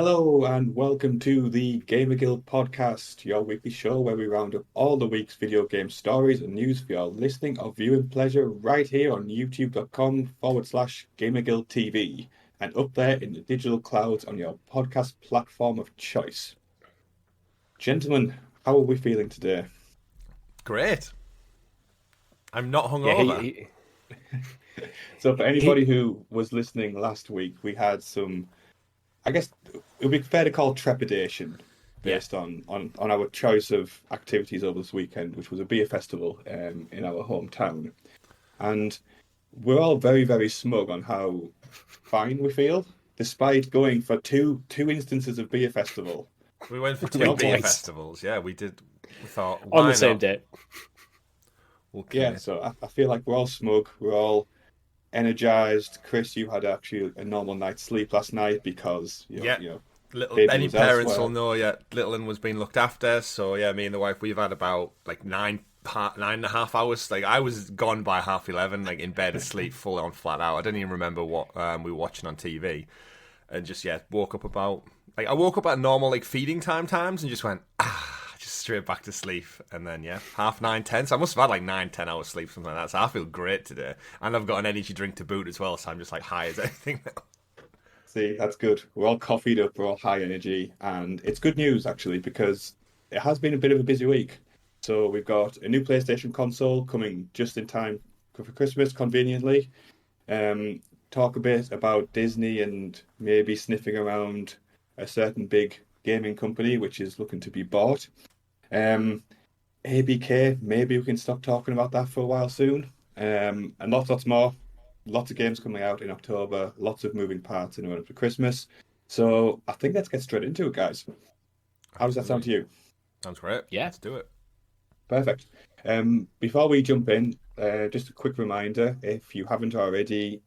Hello and welcome to the GamerGuild podcast, your weekly show where we round up all the week's video game stories and news for your listening or viewing pleasure right here on youtube.com/GamerGuildTV and up there in the digital clouds on your podcast platform of choice. Gentlemen, how are we feeling today? Great. I'm not Yeah, hungover. So for anybody who was listening last week, we had some, I guess it would be fair to call trepidation based on our choice of activities over this weekend, which was a beer festival in our hometown. And we're all very, very smug on how fine we feel, despite going for two instances of beer festival. We went for two beer festivals. Yeah, we did. We thought, on the same day. Okay. Yeah, so I feel like we're all smug. We're all energized. Chris, you had actually a normal night's sleep last night because Any parents will know. Yeah, little one was being looked after. So yeah, me and the wife, we've had about like 9.5 hours. Like I was gone by 11:30, like in bed asleep, full on flat out. I didn't even remember what we were watching on TV, and just woke up about I woke up at normal like feeding times and just went just straight back to sleep, and then 9:30, 10. So I must have had like 9-10 hours sleep, something like that. So I feel great today, and I've got an energy drink to boot as well. So I'm just like high as anything now. See, that's good. We're all coffeeed up, we're all high energy, and it's good news actually because it has been a bit of a busy week. So we've got a new PlayStation console coming just in time for Christmas, conveniently. Talk a bit about Disney and maybe sniffing around a certain big gaming company which is looking to be bought. ABK, maybe we can stop talking about that for a while soon. And lots more. Lots of games coming out in October, lots of moving parts in the run up to Christmas. So I think let's get straight into it, guys. How does that sound to you? Sounds great. Yeah. Let's do it. Perfect. Before we jump in, just a quick reminder, if you haven't already,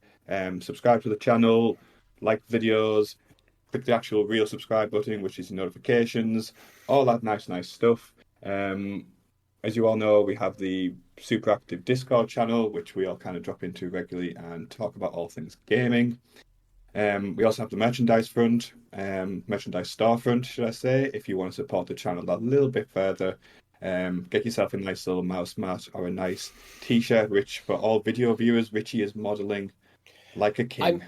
subscribe to the channel, like videos, click the actual real subscribe button, which is notifications, all that nice stuff. As you all know, we have the super active Discord channel, which we all kind of drop into regularly and talk about all things gaming. We also have the merchandise storefront, should I say, if you want to support the channel a little bit further. Get yourself a nice little mouse mat or a nice t-shirt, which for all video viewers, Richie is modelling like a king.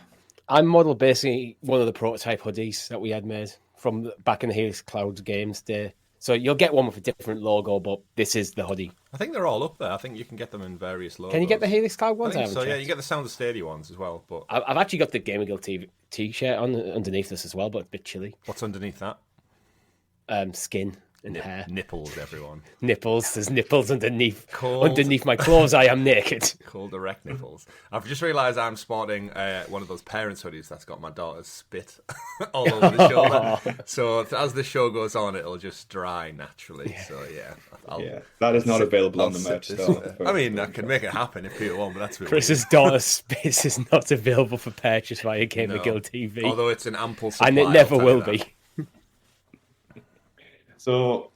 I'm modeled basically one of the prototype hoodies that we had made from back in the Helix Cloud games day. So you'll get one with a different logo, but this is the hoodie. I think they're all up there. I think you can get them in various logos. Can you get the Helix Cloud ones? I think so, yeah. You get the Sound of Stadia ones as well. But I've actually got the GamerGuild t-shirt on underneath this as well, but a bit chilly. What's underneath that? Skin and hair. Nipples, everyone. Nipples. There's nipples underneath. Cold. Underneath my clothes, I am naked. Cold erect nipples. I've just realised I'm sporting one of those parents' hoodies that's got my daughter's spit all over the shoulder. So as the show goes on, it'll just dry naturally. Yeah. So that is not available on the merch store. I mean, I can make it happen if people want, but that's really Chris's daughter's spit is not available for purchase via GamerGuildTV. Although it's an ample supply, and it never will be. So,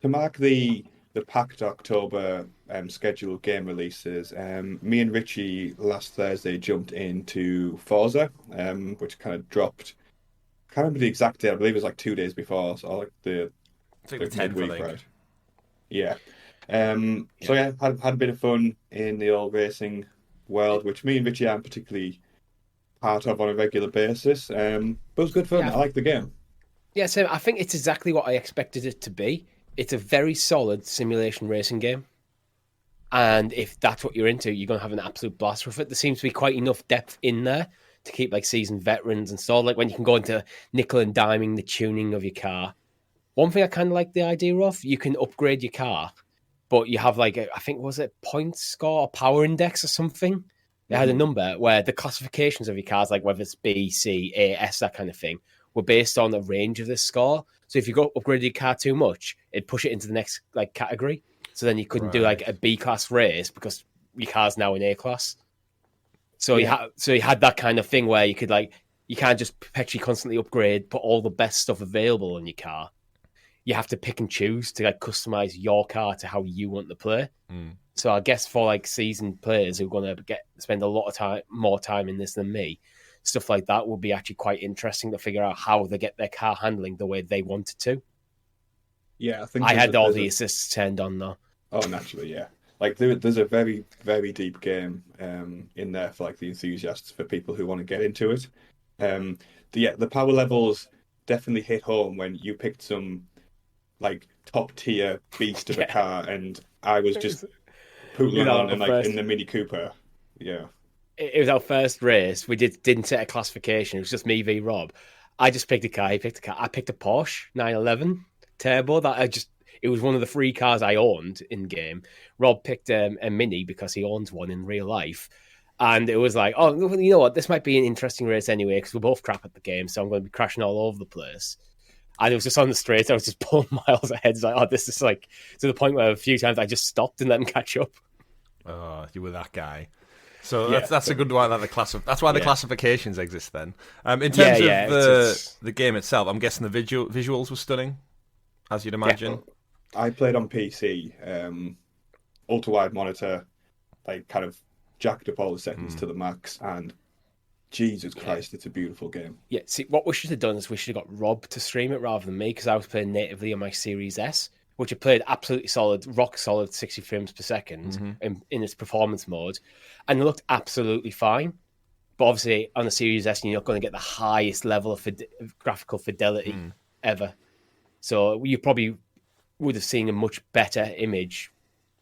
to mark the packed October scheduled game releases, me and Richie last Thursday jumped into Forza, which kind of dropped. I can't remember the exact day. I believe it was like 2 days before, so like the midweek, right? Yeah. So yeah, had a bit of fun in the old racing world, which me and Richie aren't particularly part of on a regular basis. But it was good fun. I like the game. Yeah, so I think it's exactly what I expected it to be. It's a very solid simulation racing game. And if that's what you're into, you're going to have an absolute blast with it. There seems to be quite enough depth in there to keep like seasoned veterans installed. Like when you can go into nickel and diming the tuning of your car. One thing I kind of like the idea of, you can upgrade your car, but you have like, I think, was it point score or power index or something? They had a number where the classifications of your cars, like whether it's B, C, A, S, that kind of thing, were based on the range of this score. So if you upgrade your car too much, it'd push it into the next like category. So then you couldn't do like a B class race because your car's now in A class. So you had that kind of thing where you could you can't just perpetually constantly upgrade, put all the best stuff available on your car. You have to pick and choose to customize your car to how you want to play. So I guess for seasoned players who are going to spend a lot of more time in this than me, stuff like that would be actually quite interesting to figure out how they get their car handling the way they want it to. Yeah, I think I had all the assists turned on though. Oh, naturally, yeah. Like there's a very, very deep game in there for like the enthusiasts, for people who want to get into it. The power levels definitely hit home when you picked some like top tier beast of a car, and I was just pootling on and like in the Mini Cooper. Yeah. It was our first race. We didn't set a classification. It was just me v Rob. I just picked a car. He picked a car. I picked a Porsche 911 Turbo. It was one of the 3 cars I owned in game. Rob picked a Mini because he owns one in real life. And it was like, oh, you know what? This might be an interesting race anyway, because we're both crap at the game, so I'm going to be crashing all over the place. And it was just on the straight. I was just pulling miles ahead. It's like, oh, this is like to the point where a few times I just stopped and let him catch up. Oh, you were that guy. So that's a good one. That's why the classifications exist then. In terms of the game itself, I'm guessing the visuals were stunning, as you'd imagine. Yeah. I played on PC, ultra wide monitor, like kind of jacked up all the settings to the max, and Jesus Christ, it's a beautiful game. Yeah, see, what we should have done is we should have got Rob to stream it rather than me, because I was playing natively on my Series S, which I played absolutely solid, rock solid 60 frames per second in its performance mode, and it looked absolutely fine. But obviously, on the Series S, you're not going to get the highest level of graphical fidelity ever. So you probably would have seen a much better image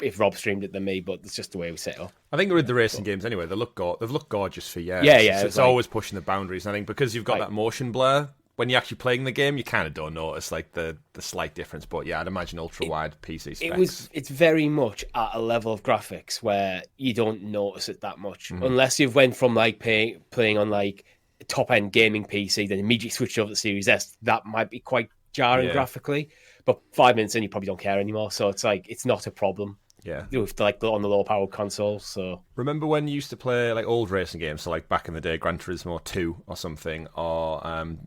if Rob streamed it than me, but it's just the way we set it up. I think with the racing games anyway, they've looked gorgeous for years. Yeah. So it's always pushing the boundaries. And I think because you've got that motion blur, when you're actually playing the game, you kind of don't notice like the slight difference. But yeah, I'd imagine ultra wide PC specs. It's very much at a level of graphics where you don't notice it that much, unless you've went from like playing on like top end gaming PC, then immediately switched over to Series S. That might be quite jarring graphically, but 5 minutes in, you probably don't care anymore. So it's like it's not a problem. Yeah, with like on the low powered console. So remember when you used to play like old racing games, so like back in the day, Gran Turismo 2 or something, or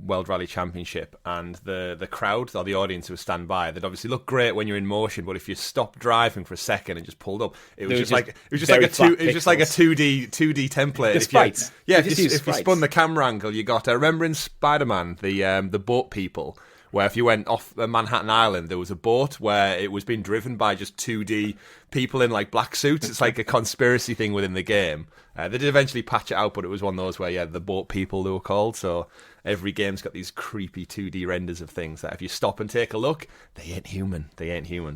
World Rally Championship, and the crowd or the audience who would stand by, they'd obviously look great when you're in motion, but if you stopped driving for a second and just pulled up, it was just like a 2D template. The sprites. If you spun the camera angle, you got remember in Spider-Man the boat people, where if you went off Manhattan Island, there was a boat where it was being driven by just 2D people in like black suits. It's like a conspiracy thing within the game. They did eventually patch it out, but it was one of those where, the boat people they were called. So every game's got these creepy 2D renders of things that if you stop and take a look, they ain't human.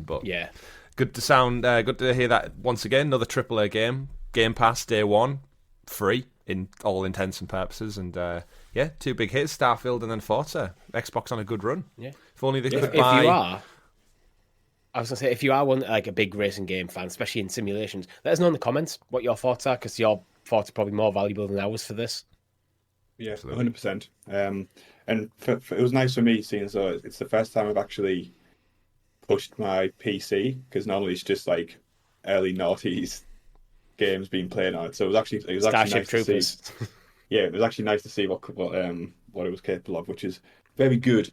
But yeah, good to hear that once again. Another AAA game, Game Pass day one, free in all intents and purposes, and 2 big hits, Starfield and then Forza. Xbox on a good run. Yeah. If only they could buy... if you are one like a big racing game fan, especially in simulations, let us know in the comments what your thoughts are, because your thoughts are probably more valuable than ours for this. Yeah, 100%. And it was nice for me, seeing as though it's the first time I've actually pushed my PC, because normally it's just like early noughties games being played on it. So it was actually Starship nice Troopers. to see. Yeah, it was actually nice to see what it was capable of, which is very good.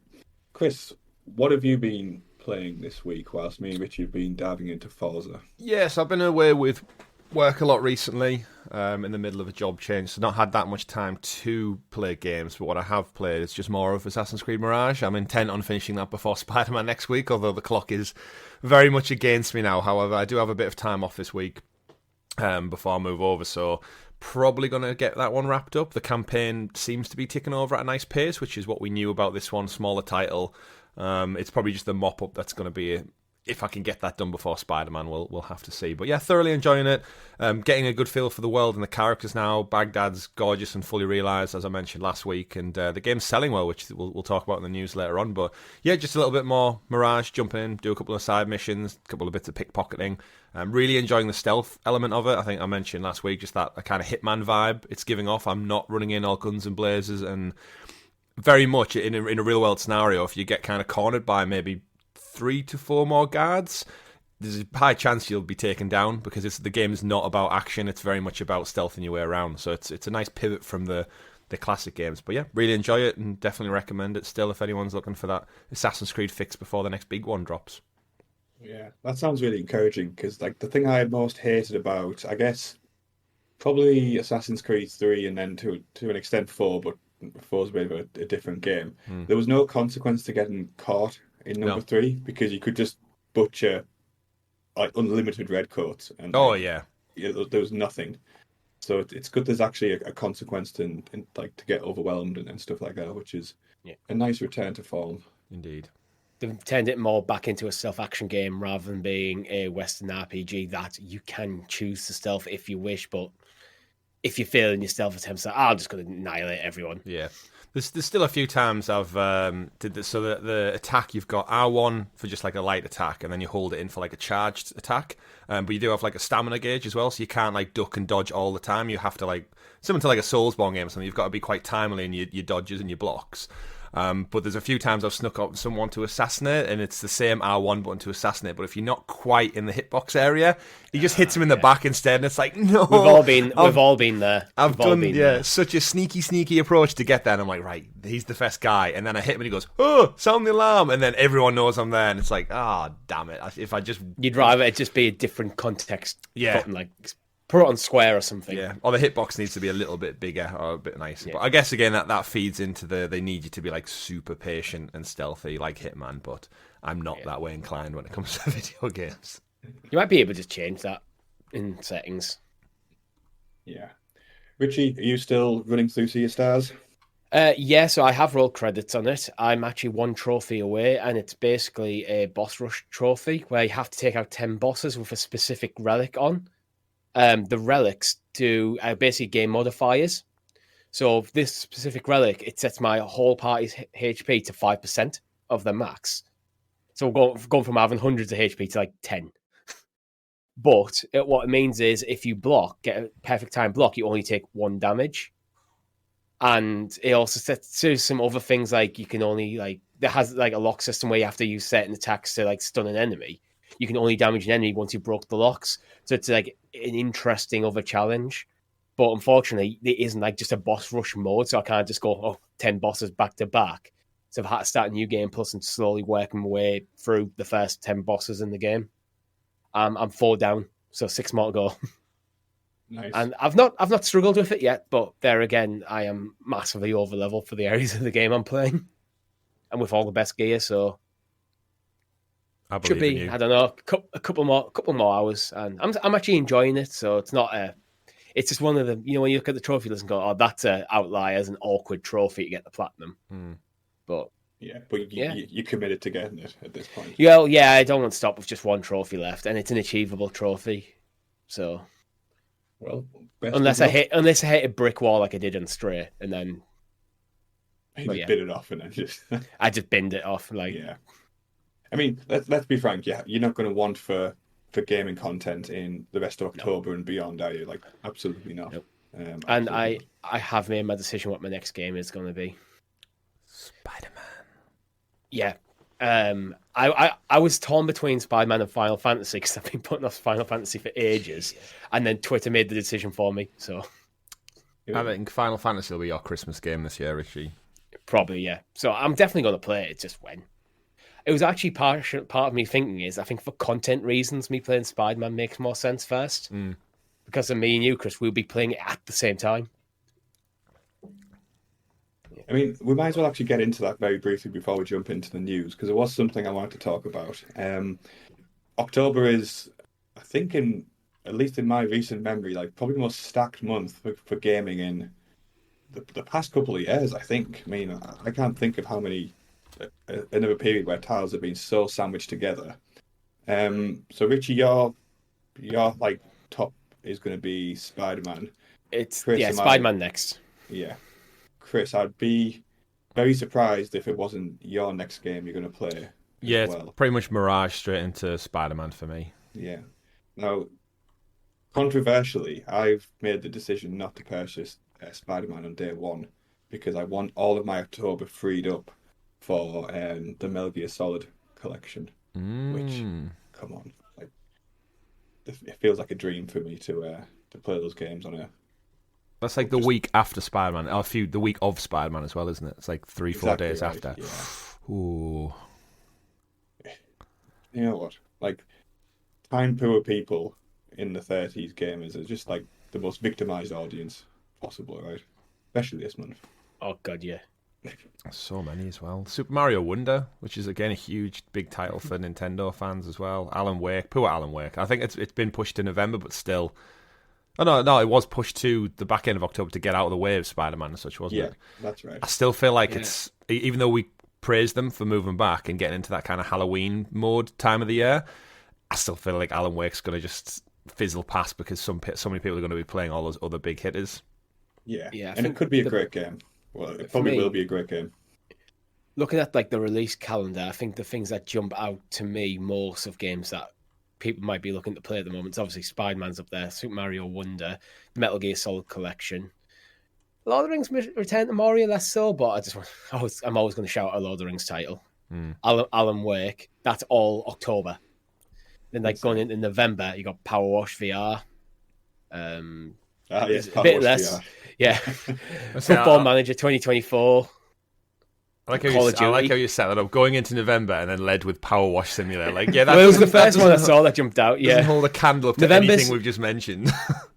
Chris, what have you been playing this week whilst me and Richie have been diving into Forza? Yes, I've been away with work a lot recently, in the middle of a job change, so not had that much time to play games, but what I have played is just more of Assassin's Creed Mirage. I'm intent on finishing that before Spider-Man next week, although the clock is very much against me now. However, I do have a bit of time off this week before I move over, so probably going to get that one wrapped up. The campaign seems to be ticking over at a nice pace, which is what we knew about this one, smaller title. It's probably just the mop-up that's going to be if I can get that done before Spider-Man, we'll have to see. But yeah, thoroughly enjoying it. Getting a good feel for the world and the characters now. Baghdad's gorgeous and fully realised, as I mentioned last week. And the game's selling well, which we'll talk about in the news later on. But yeah, just a little bit more Mirage, jump in, do a couple of side missions, a couple of bits of pickpocketing. Really enjoying the stealth element of it. I think I mentioned last week just that kind of Hitman vibe it's giving off. I'm not running in all guns and blazes, and very much in a real world scenario, if you get kind of cornered by maybe 3 to 4 more guards, there's a high chance you'll be taken down, because the game is not about action. It's very much about stealthing your way around. So it's a nice pivot from the classic games. But yeah, really enjoy it and definitely recommend it still if anyone's looking for that Assassin's Creed fix before the next big one drops. Yeah, that sounds really encouraging, because like the thing I most hated about, I guess, probably Assassin's Creed 3 and then to an extent 4, but 4's a bit of a different game. There was no consequence to getting caught in number No. 3 because you could just butcher like unlimited red coats and Oh like yeah, there was nothing. So it's good there's actually a consequence to like to get overwhelmed and stuff like that, which is a nice return to form. indeed. They've turned it more back into a self-action game rather than being a Western RPG that you can choose to stealth if you wish, but if you fail in your stealth attempts, I'm just going to annihilate everyone. Yeah. There's still a few times I've did this. So the attack, you've got R1 for just like a light attack, and then you hold it in for like a charged attack. But you do have like a stamina gauge as well, so you can't like duck and dodge all the time. You have to like, similar to like a Soulsborne game or something, you've got to be quite timely in your dodges and your blocks. But there's a few times I've snuck up someone to assassinate, and it's the same R1 button to assassinate, but if you're not quite in the hitbox area, he just hits him in the back instead, and it's like, no. We've all been there. I've done such a sneaky approach to get there, and I'm like, right, he's the first guy, and then I hit him, and he goes, oh, sound the alarm, and then everyone knows I'm there, and it's like, damn it. If I just... You'd rather it just be a different context button, like... Put it on square or something. Yeah, or the hitbox needs to be a little bit bigger or a bit nicer. Yeah. But I guess, again, that feeds into they need you to be, like, super patient and stealthy, like Hitman, but I'm not that way inclined when it comes to video games. You might be able to change that in settings. Yeah. Richie, are you still running through Sea of Stars? Yeah, so I have rolled credits on it. I'm actually 1 trophy away, and it's basically a boss rush trophy where you have to take out 10 bosses with a specific relic on. The relics do basically game modifiers. So this specific relic, it sets my whole party's HP to 5% of the max. So we're going from having hundreds of HP to like 10. But what it means is if you get a perfect time block, you only take 1 damage. And it also sets to some other things like you can only there has like a lock system where you have to use certain attacks to like stun an enemy. You can only damage an enemy once you broke the locks. So it's like an interesting other challenge. But unfortunately, it isn't like just a boss rush mode. So I can't just go 10 bosses back to back. So I've had to start a new game plus and slowly working my way through the first 10 bosses in the game. I'm 4 down, so 6 more to go. Nice. And I've not struggled with it yet, but there again, I am massively over level for the areas of the game I'm playing. And with all the best gear, so... Should be, I don't know, a couple more hours, and I'm actually enjoying it. So it's not it's just one of the when you look at the trophy list and go, that's an outlier, as an awkward trophy to get the platinum. But you're committed to getting it at this point. Yeah, I don't want to stop with just 1 trophy left, and it's an achievable trophy. So, unless I hit a brick wall like I did in Stray, and then you bit it off, and then just I just binned it off, I mean, let's be frank. Yeah, you're not going to want for gaming content in the rest of October and beyond, are you? Like, absolutely not. Nope. Absolutely and I have made my decision what my next game is going to be. Spider-Man. Yeah. I was torn between Spider-Man and Final Fantasy because I've been putting off Final Fantasy for ages, and then Twitter made the decision for me. So I think Final Fantasy will be your Christmas game this year, Richie. Probably, yeah. So I'm definitely going to play it. It's just when. It was actually part of me thinking is I think for content reasons, me playing Spider-Man makes more sense first. Because of me and you, Chris, we'll be playing it at the same time. I mean, we might as well actually get into that very briefly before we jump into the news, because it was something I wanted to talk about. October is, I think, at least in my recent memory, like probably the most stacked month for gaming in the past couple of years, I think. I mean, I can't think of how many... another period where titles have been so sandwiched together. So Richie, your like top is going to be Spider-Man. It's Spider-Man next. Yeah, Chris, I'd be very surprised if it wasn't your next game you're going to play. Yeah, it's pretty much Mirage straight into Spider-Man for me. Yeah. Now, controversially, I've made the decision not to purchase Spider-Man on day 1 because I want all of my October freed up for the Metal Gear Solid collection, which, come on, like it feels like a dream for me to play those games on a. That's like the week after Spider-Man, or the week of Spider-Man as well, isn't it? It's like 3-4 days right, after. Yeah. Ooh. You know what? Like, time poor people in the 30s gamers are just like the most victimized audience possible, right? Especially this month. Oh god, yeah. So many as well. Super Mario Wonder, which is again a huge, big title for Nintendo fans as well. Alan Wake, poor Alan Wake. I think it's been pushed to November, but still. Oh no, it was pushed to the back end of October to get out of the way of Spider-Man and such, wasn't it? Yeah, that's right. I still feel like it's, even though we praise them for moving back and getting into that kind of Halloween mode time of the year, I still feel like Alan Wake's going to just fizzle past because so many people are going to be playing all those other big hitters. Yeah, and it could be a great game. Well, it probably will be a great game. Looking at like the release calendar, I think the things that jump out to me most of games that people might be looking to play at the moment is obviously Spider-Man's up there, Super Mario Wonder, Metal Gear Solid Collection. Lord of the Rings Return to Moria, less so, but I'm always going to shout a Lord of the Rings title. Alan Wake, that's all October. Then like going into November, you got Power Wash VR. Yes, a bit less. VR. Yeah. Football Manager 2024. I like how you set that up. Going into November and then led with Power Wash Simulator. Like, yeah, well, it was the first one I saw that jumped out. Yeah, doesn't hold a candle up to anything we've just mentioned.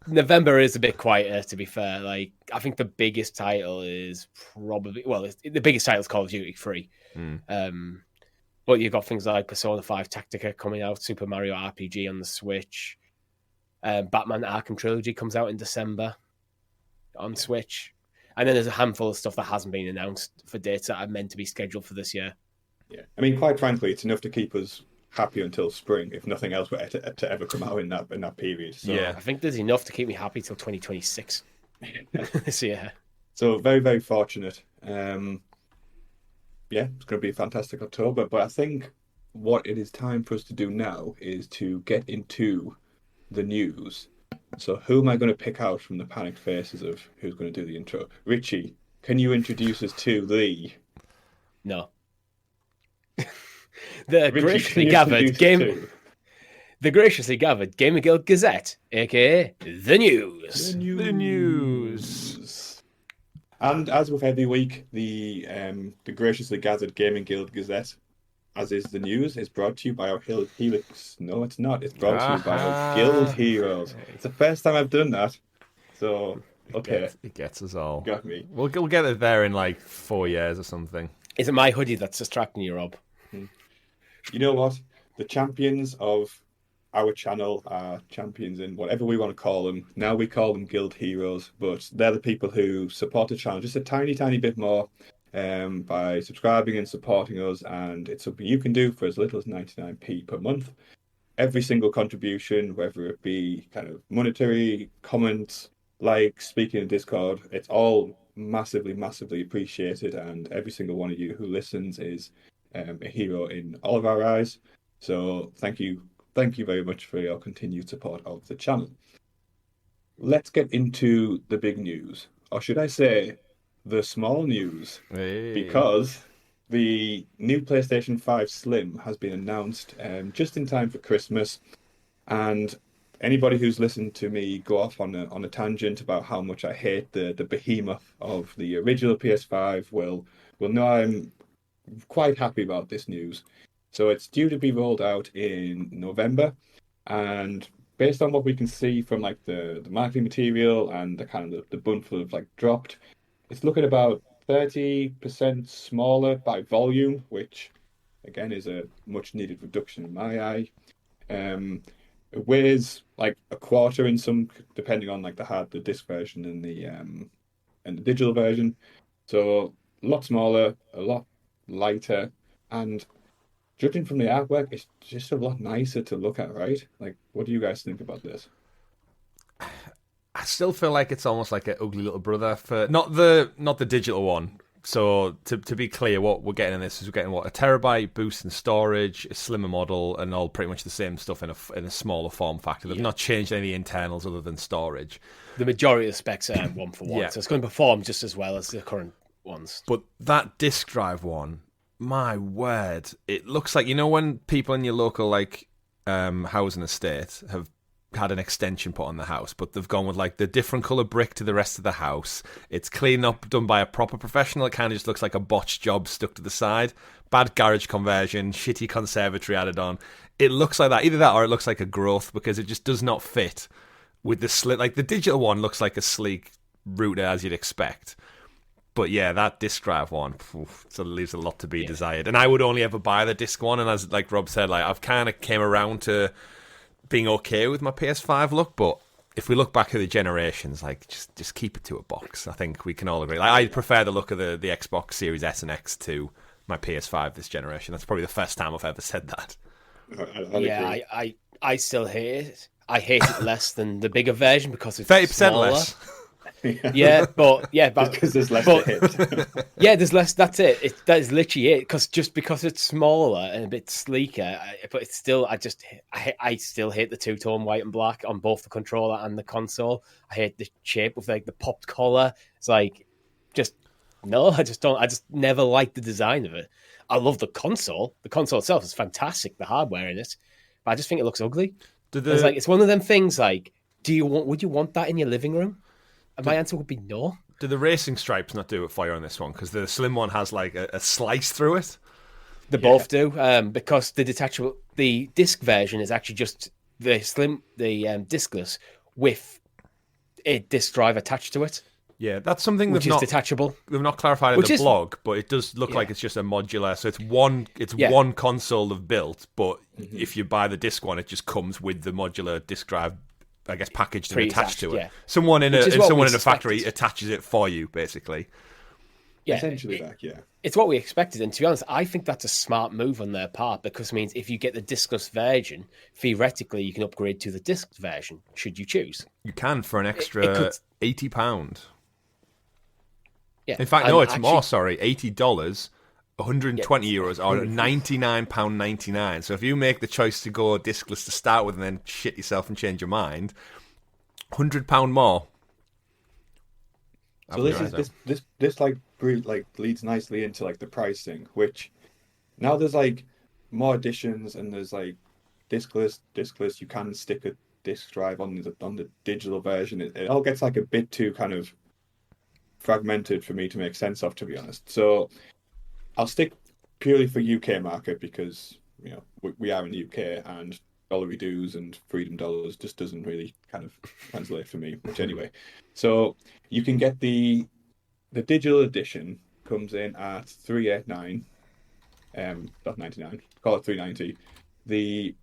November is a bit quieter, to be fair. Like, I think the biggest title is probably the biggest title is Call of Duty 3. But you've got things like Persona 5 Tactica coming out, Super Mario RPG on the Switch, Batman Arkham Trilogy comes out in December on Switch. And then there's a handful of stuff that hasn't been announced for dates that are meant to be scheduled for this year. Yeah, I mean, quite frankly, it's enough to keep us happy until spring, if nothing else were to ever come out in that period. So, yeah, I think there's enough to keep me happy till 2026 this year. So very, very fortunate. Yeah, it's going to be a fantastic October. But I think what it is time for us to do now is to get into the news. So who am I going to pick out from the panicked faces of who's going to do the intro? Richie, can you introduce us to the... No. The graciously gathered GamerGuild Gazette, aka The News. The News. And as with every week, the graciously gathered Gaming Guild Gazette, as is the news, is brought to you by our Helix. No, it's not. It's brought to you by our Guild Heroes. It's the first time I've done that. So, okay. It gets us all. Got me. We'll get it there in like 4 years or something. Is it my hoodie that's distracting you, Rob? You know what? The champions of our channel are champions in whatever we want to call them. Now we call them Guild Heroes, but they're the people who support the channel just a tiny, tiny bit more. By subscribing and supporting us, and it's something you can do for as little as 99p per month. Every single contribution, whether it be kind of monetary, comments, like speaking in Discord, it's all massively, massively appreciated, and every single one of you who listens is a hero in all of our eyes. So thank you very much for your continued support of the channel. Let's get into the big news, or should I say the small news, because the new PlayStation 5 Slim has been announced just in time for Christmas, and anybody who's listened to me go off on a tangent about how much I hate the behemoth of the original PS5 will know I'm quite happy about this news. So it's due to be rolled out in November, and based on what we can see from like the marketing material and the kind of the bundle of like dropped, it's looking about 30% smaller by volume, which again is a much needed reduction in my eye. It weighs like a quarter in some, depending on like the disc version and the digital version. So a lot smaller, a lot lighter, and judging from the artwork, it's just a lot nicer to look at, right? Like, what do you guys think about this? I still feel like it's almost like an ugly little brother for not the digital one. So to be clear, what we're getting in this is we're getting a terabyte boost in storage, a slimmer model, and all pretty much the same stuff in a smaller form factor. They've not changed any of the internals other than storage. The majority of the specs are one for one, so it's going to perform just as well as the current ones. But that disk drive one, my word, it looks like, you know, when people in your local like housing estate have had an extension put on the house, but they've gone with like the different colour brick to the rest of the house. It's clean up, done by a proper professional. It kind of just looks like a botched job stuck to the side. Bad garage conversion, shitty conservatory added on. It looks like that. Either that or it looks like a growth, because it just does not fit with the slit. Like the digital one looks like a sleek router as you'd expect. But yeah, that disc drive one so leaves a lot to be desired. And I would only ever buy the disc one. And as like Rob said, like I've kind of came around to being okay with my PS5 look. But if we look back at the generations, like just keep it to a box. I think we can all agree. Like I prefer the look of the Xbox Series S and X to my PS5 this generation. That's probably the first time I've ever said that. I still hate it. I hate it less than the bigger version because it's 30% smaller. less. But because there's less to hit. There's less. That's it. That is literally it. Because it's smaller and a bit sleeker, but it's still. I still hate the two-tone white and black on both the controller and the console. I hate the shape of like the popped collar. It's like I just don't. I just never liked the design of it. I love the console. The console itself is fantastic. The hardware in it, but I just think it looks ugly. It's one of them things. Like, would you want that in your living room? And my answer would be no. Do the racing stripes not do it for you on this one? Because the slim one has like a slice through it. They both do. Because the disc version is actually just the discless with a disc drive attached to it. Yeah, that's something which is detachable. They've not clarified in the blog, but it does look like it's just a modular. So it's one console they've built, but if you buy the disc one, it just comes with the modular disc drive, I guess, packaged and attached to it. Yeah. Someone in a factory attaches it for you, basically. Yeah, essentially it's what we expected, and to be honest, I think that's a smart move on their part because it means if you get the discless version, theoretically you can upgrade to the disc version should you choose. You can for an extra £80. Yeah. In fact, no, it's more. Sorry, $80, €120 or £99.99. So if you make the choice to go discless to start with and then shit yourself and change your mind, £100 more. So this leads nicely into like the pricing, which now there's like more editions and there's like discless. You can stick a disc drive on the digital version. It all gets like a bit too kind of fragmented for me to make sense of, to be honest. So I'll stick purely for UK market because we are in the UK and dollary dues and freedom dollars just doesn't really kind of translate for me much anyway. So you can get the digital edition comes in at $389, not $99, call it $390. The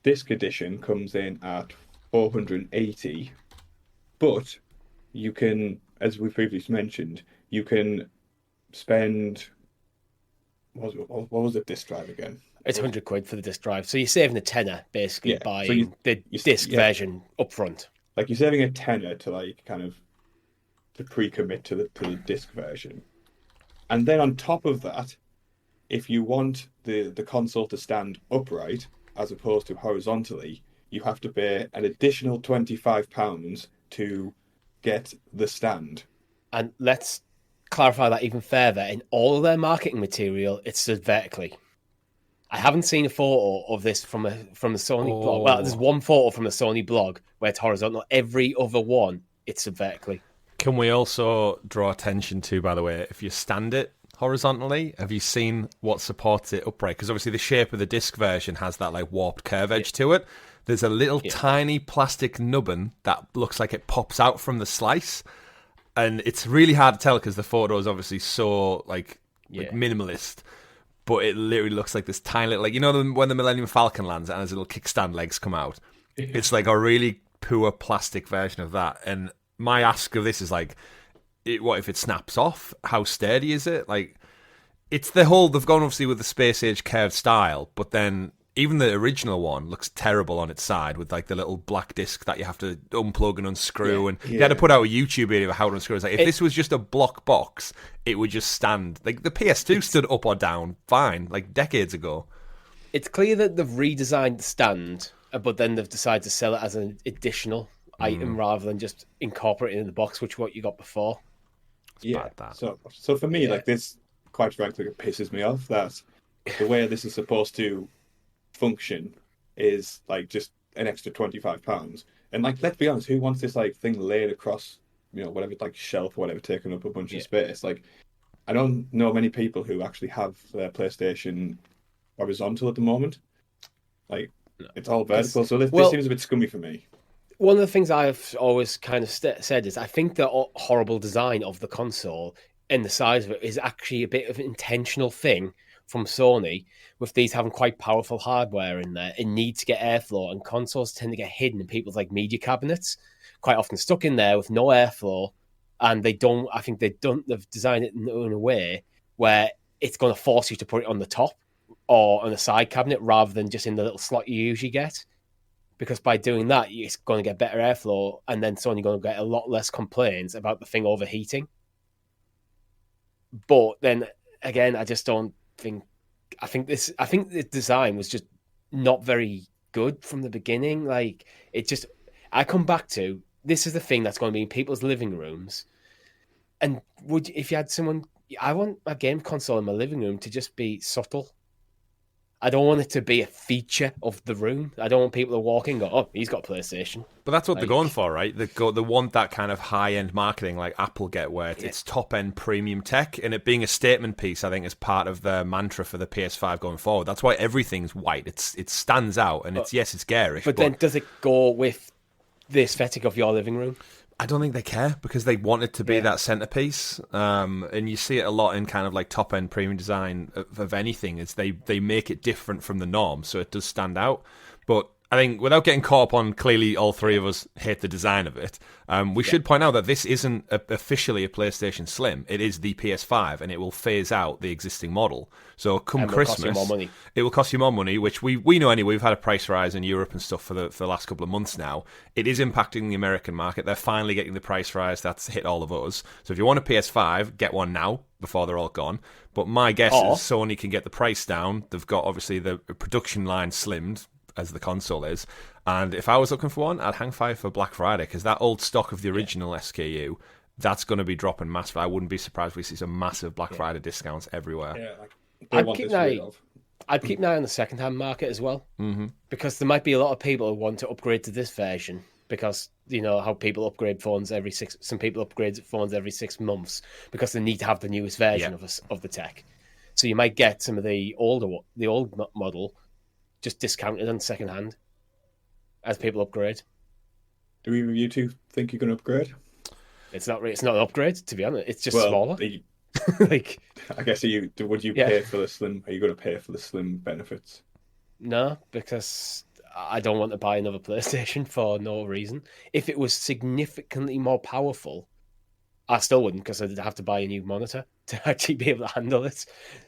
disc edition comes in at $480, but you can, as we previously mentioned, you can spend what was the disc drive again? It's £100 for the disc drive, so you're saving a tenner basically buying the disc version up front. Like you're saving a tenner to like kind of to pre-commit to the disc version, and then on top of that, if you want the console to stand upright as opposed to horizontally, you have to pay an additional £25 to get the stand. And let's clarify that even further. In all of their marketing material, it's stood vertically. I haven't seen a photo of this from the Sony blog. Well, there's one photo from the Sony blog where it's horizontal. Every other one, it's stood vertically. Can we also draw attention to, by the way, if you stand it horizontally, have you seen what supports it upright? Because obviously the shape of the disc version has that like warped curve edge to it. There's a little tiny plastic nubbin that looks like it pops out from the slice. And it's really hard to tell because the photo is obviously so like minimalist. But it literally looks like this tiny little, when the Millennium Falcon lands and his little kickstand legs come out. It's like a really poor plastic version of that. And my ask of this is like, what if it snaps off? How sturdy is it? Like, it's they've gone obviously with the space age curved style, but then even the original one looks terrible on its side with like the little black disc that you have to unplug and unscrew. And you had to put out a YouTube video of how to unscrew. It's like, if this was just a block box, it would just stand. Like the PS2 stood up or down fine, like decades ago. It's clear that they've redesigned the stand, but then they've decided to sell it as an additional item rather than just incorporate it in the box, which what you got before. Bad, that. So for me, like this, quite frankly, it pisses me off that the way this is supposed to function is like just an extra £25. And like, let's be honest, who wants this like thing laid across, whatever, like shelf or whatever, taking up a bunch of space? Like, I don't know many people who actually have their PlayStation horizontal at the moment. Like, it's all vertical. So this seems a bit scummy for me. one of the things I've always kind of said is I think the horrible design of the console and the size of it is actually a bit of an intentional thing from Sony, with these having quite powerful hardware in there. It needs to get airflow, and consoles tend to get hidden in people's like media cabinets, quite often stuck in there with no airflow. And they don't, I think they've designed it in a way where it's going to force you to put it on the top or on a side cabinet rather than just in the little slot you usually get. Because by doing that, it's going to get better airflow, and then Sony going to get a lot less complaints about the thing overheating. But then again, I just don't think. I think the design was just not very good from the beginning. Like it just, I come back to this is the thing that's going to be in people's living rooms. And if you had someone, I want a game console in my living room to just be subtle. I don't want it to be a feature of the room. I don't want people to walk in and go, oh, he's got a PlayStation. But that's what they're going for, right? They want that kind of high-end marketing like Apple get, where it's top-end premium tech, and it being a statement piece, I think, is part of the mantra for the PS5 going forward. That's why everything's white. It stands out, and it's garish. But then does it go with the aesthetic of your living room? I don't think they care, because they want it to be that centerpiece. And you see it a lot in kind of like top-end premium design of anything, is they make it different from the norm, so it does stand out. But I think without getting caught up on, clearly all three of us hate the design of it, we should point out that this isn't officially a PlayStation Slim. It is the PS5, and it will phase out the existing model. So come Christmas, it will cost you more money, which we know anyway. We've had a price rise in Europe and stuff for the last couple of months now. It is impacting the American market. They're finally getting the price rise that's hit all of us. So if you want a PS5, get one now before they're all gone. But my guess is Sony can get the price down. They've got, obviously, the production line slimmed, as the console is, and if I was looking for one, I'd hang fire for Black Friday, because that old stock of the original SKU, that's going to be dropping massive. I wouldn't be surprised if we see some massive Black Friday discounts everywhere. Yeah, I'd keep an eye on the second-hand market as well, because there might be a lot of people who want to upgrade to this version, because you know how people upgrade phones some people upgrade phones every 6 months because they need to have the newest version of the tech. So you might get some of the old model just discounted on second hand as people upgrade. Do either of you two think you're going to upgrade? It's not an upgrade, to be honest. It's just smaller. Like, I guess would you pay for the slim? Are you going to pay for the slim benefits? No, because I don't want to buy another PlayStation for no reason. If it was significantly more powerful, I still wouldn't, because I'd have to buy a new monitor to actually be able to handle it.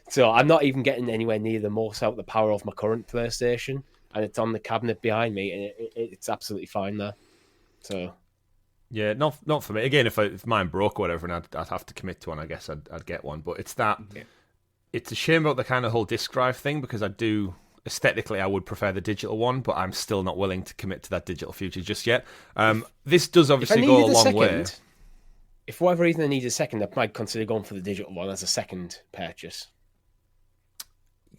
So I'm not even getting anywhere near the most out of the power of my current PlayStation, and it's on the cabinet behind me, and it's absolutely fine there. So yeah, not for me. Again, if mine broke or whatever, and I'd have to commit to one, I guess I'd get one. But it's that. Yeah. It's a shame about the kind of whole disc drive thing, because aesthetically, I would prefer the digital one, but I'm still not willing to commit to that digital future just yet. This does obviously go a long way. If for whatever reason I need a second, I might consider going for the digital one as a second purchase.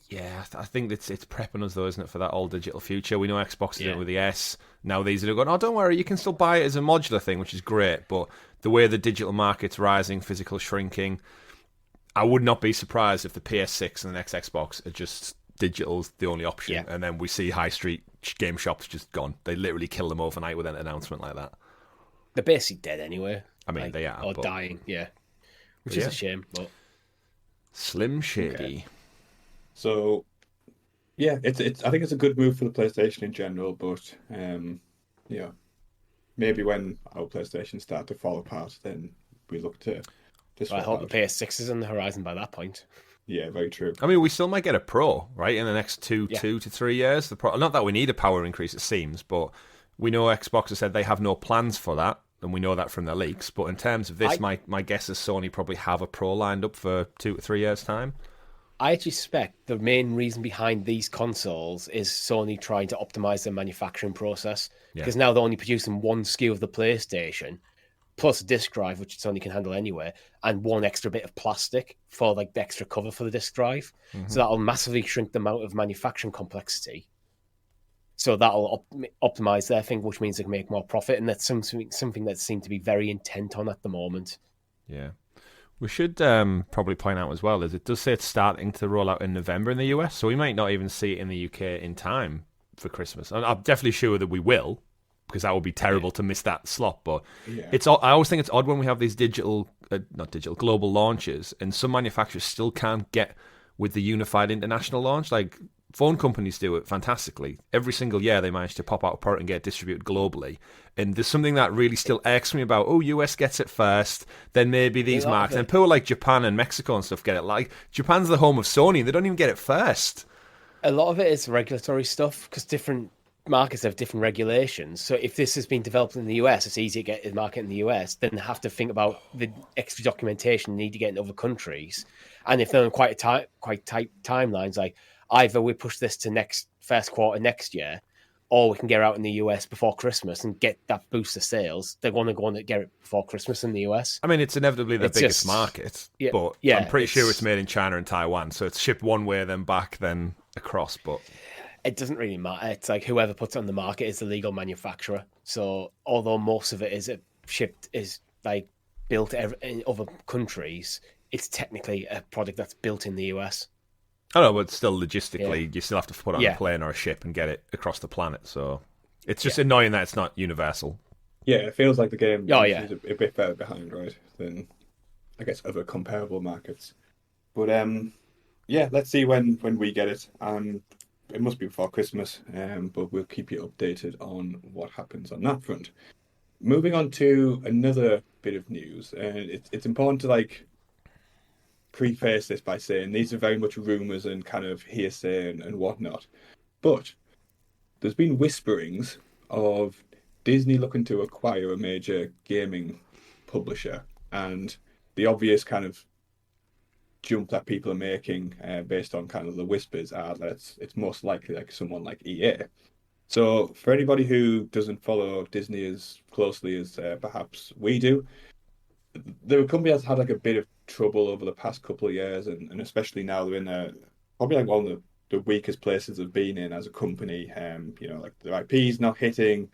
Yeah, I think it's prepping us, though, isn't it, for that all digital future? We know Xbox is doing it with the S. Now these are going, oh, don't worry, you can still buy it as a modular thing, which is great. But the way the digital market's rising, physical shrinking, I would not be surprised if the PS6 and the next Xbox are just digital's the only option. And then we see high street game shops just gone. They literally kill them overnight with an announcement like that. They're basically dead anyway. I mean, they are. Or dying, which is a shame. But Slim Shady. Okay. So, yeah, it's. I think it's a good move for the PlayStation in general, but maybe when our PlayStation start to fall apart, then we look to. I hope the PS6 is on the horizon by that point. Yeah, very true. I mean, we still might get a Pro, right, in the next 2 to 3 years. Not that we need a power increase, it seems, but we know Xbox has said they have no plans for that. And we know that from the leaks. But in terms of this, my guess is Sony probably have a Pro lined up for 2 to 3 years' time. I actually suspect the main reason behind these consoles is Sony trying to optimize their manufacturing process. Because now they're only producing one SKU of the PlayStation, plus a disc drive, which Sony can handle anyway, and one extra bit of plastic for like the extra cover for the disc drive. So that'll massively shrink the amount of manufacturing complexity. So that'll optimize their thing, which means they can make more profit, and that's something that seem to be very intent on at the moment. Yeah. We should probably point out as well, is it does say it's starting to roll out in November in the US, so we might not even see it in the UK in time for Christmas. I'm definitely sure that we will, because that would be terrible to miss that slot. But Yeah. I always think it's odd when we have these global launches, and some manufacturers still can't get with the unified international launch. Like phone companies do it fantastically. Every single year they manage to pop out a product and get it distributed globally. And there's something that really still irks me about, US gets it first, then maybe these markets. And people like Japan and Mexico and stuff get it. Like, Japan's the home of Sony, and they don't even get it first. A lot of it is regulatory stuff, because different markets have different regulations. So if this has been developed in the US, it's easy to get a market in the US, then they have to think about the extra documentation they need to get in other countries. And if they're on quite tight timelines, like either we push this to first quarter next year, or we can get it out in the US before Christmas and get that boost of sales. They're going to go on and get it before Christmas in the US. I mean, it's inevitably the biggest market, but I'm pretty sure it's made in China and Taiwan. So it's shipped one way, then back, then across. But it doesn't really matter. It's like whoever puts it on the market is the legal manufacturer. So although most of it is like built in other countries, it's technically a product that's built in the US. I know, but still logistically, you still have to put it on a plane or a ship and get it across the planet. So it's just annoying that it's not universal. Yeah, it feels like the game is a bit further behind, right, than, I guess, other comparable markets. But let's see when we get it. It must be before Christmas, but we'll keep you updated on what happens on that front. Moving on to another bit of news, and it's important to preface this by saying these are very much rumours and kind of hearsay and whatnot. But there's been whisperings of Disney looking to acquire a major gaming publisher, and the obvious kind of jump that people are making based on kind of the whispers are that it's most likely like someone like EA. So for anybody who doesn't follow Disney as closely as perhaps we do, the company has had a bit of trouble over the past couple of years, and especially now they're in probably one of the weakest places they've been in as a company. Their IP's not hitting.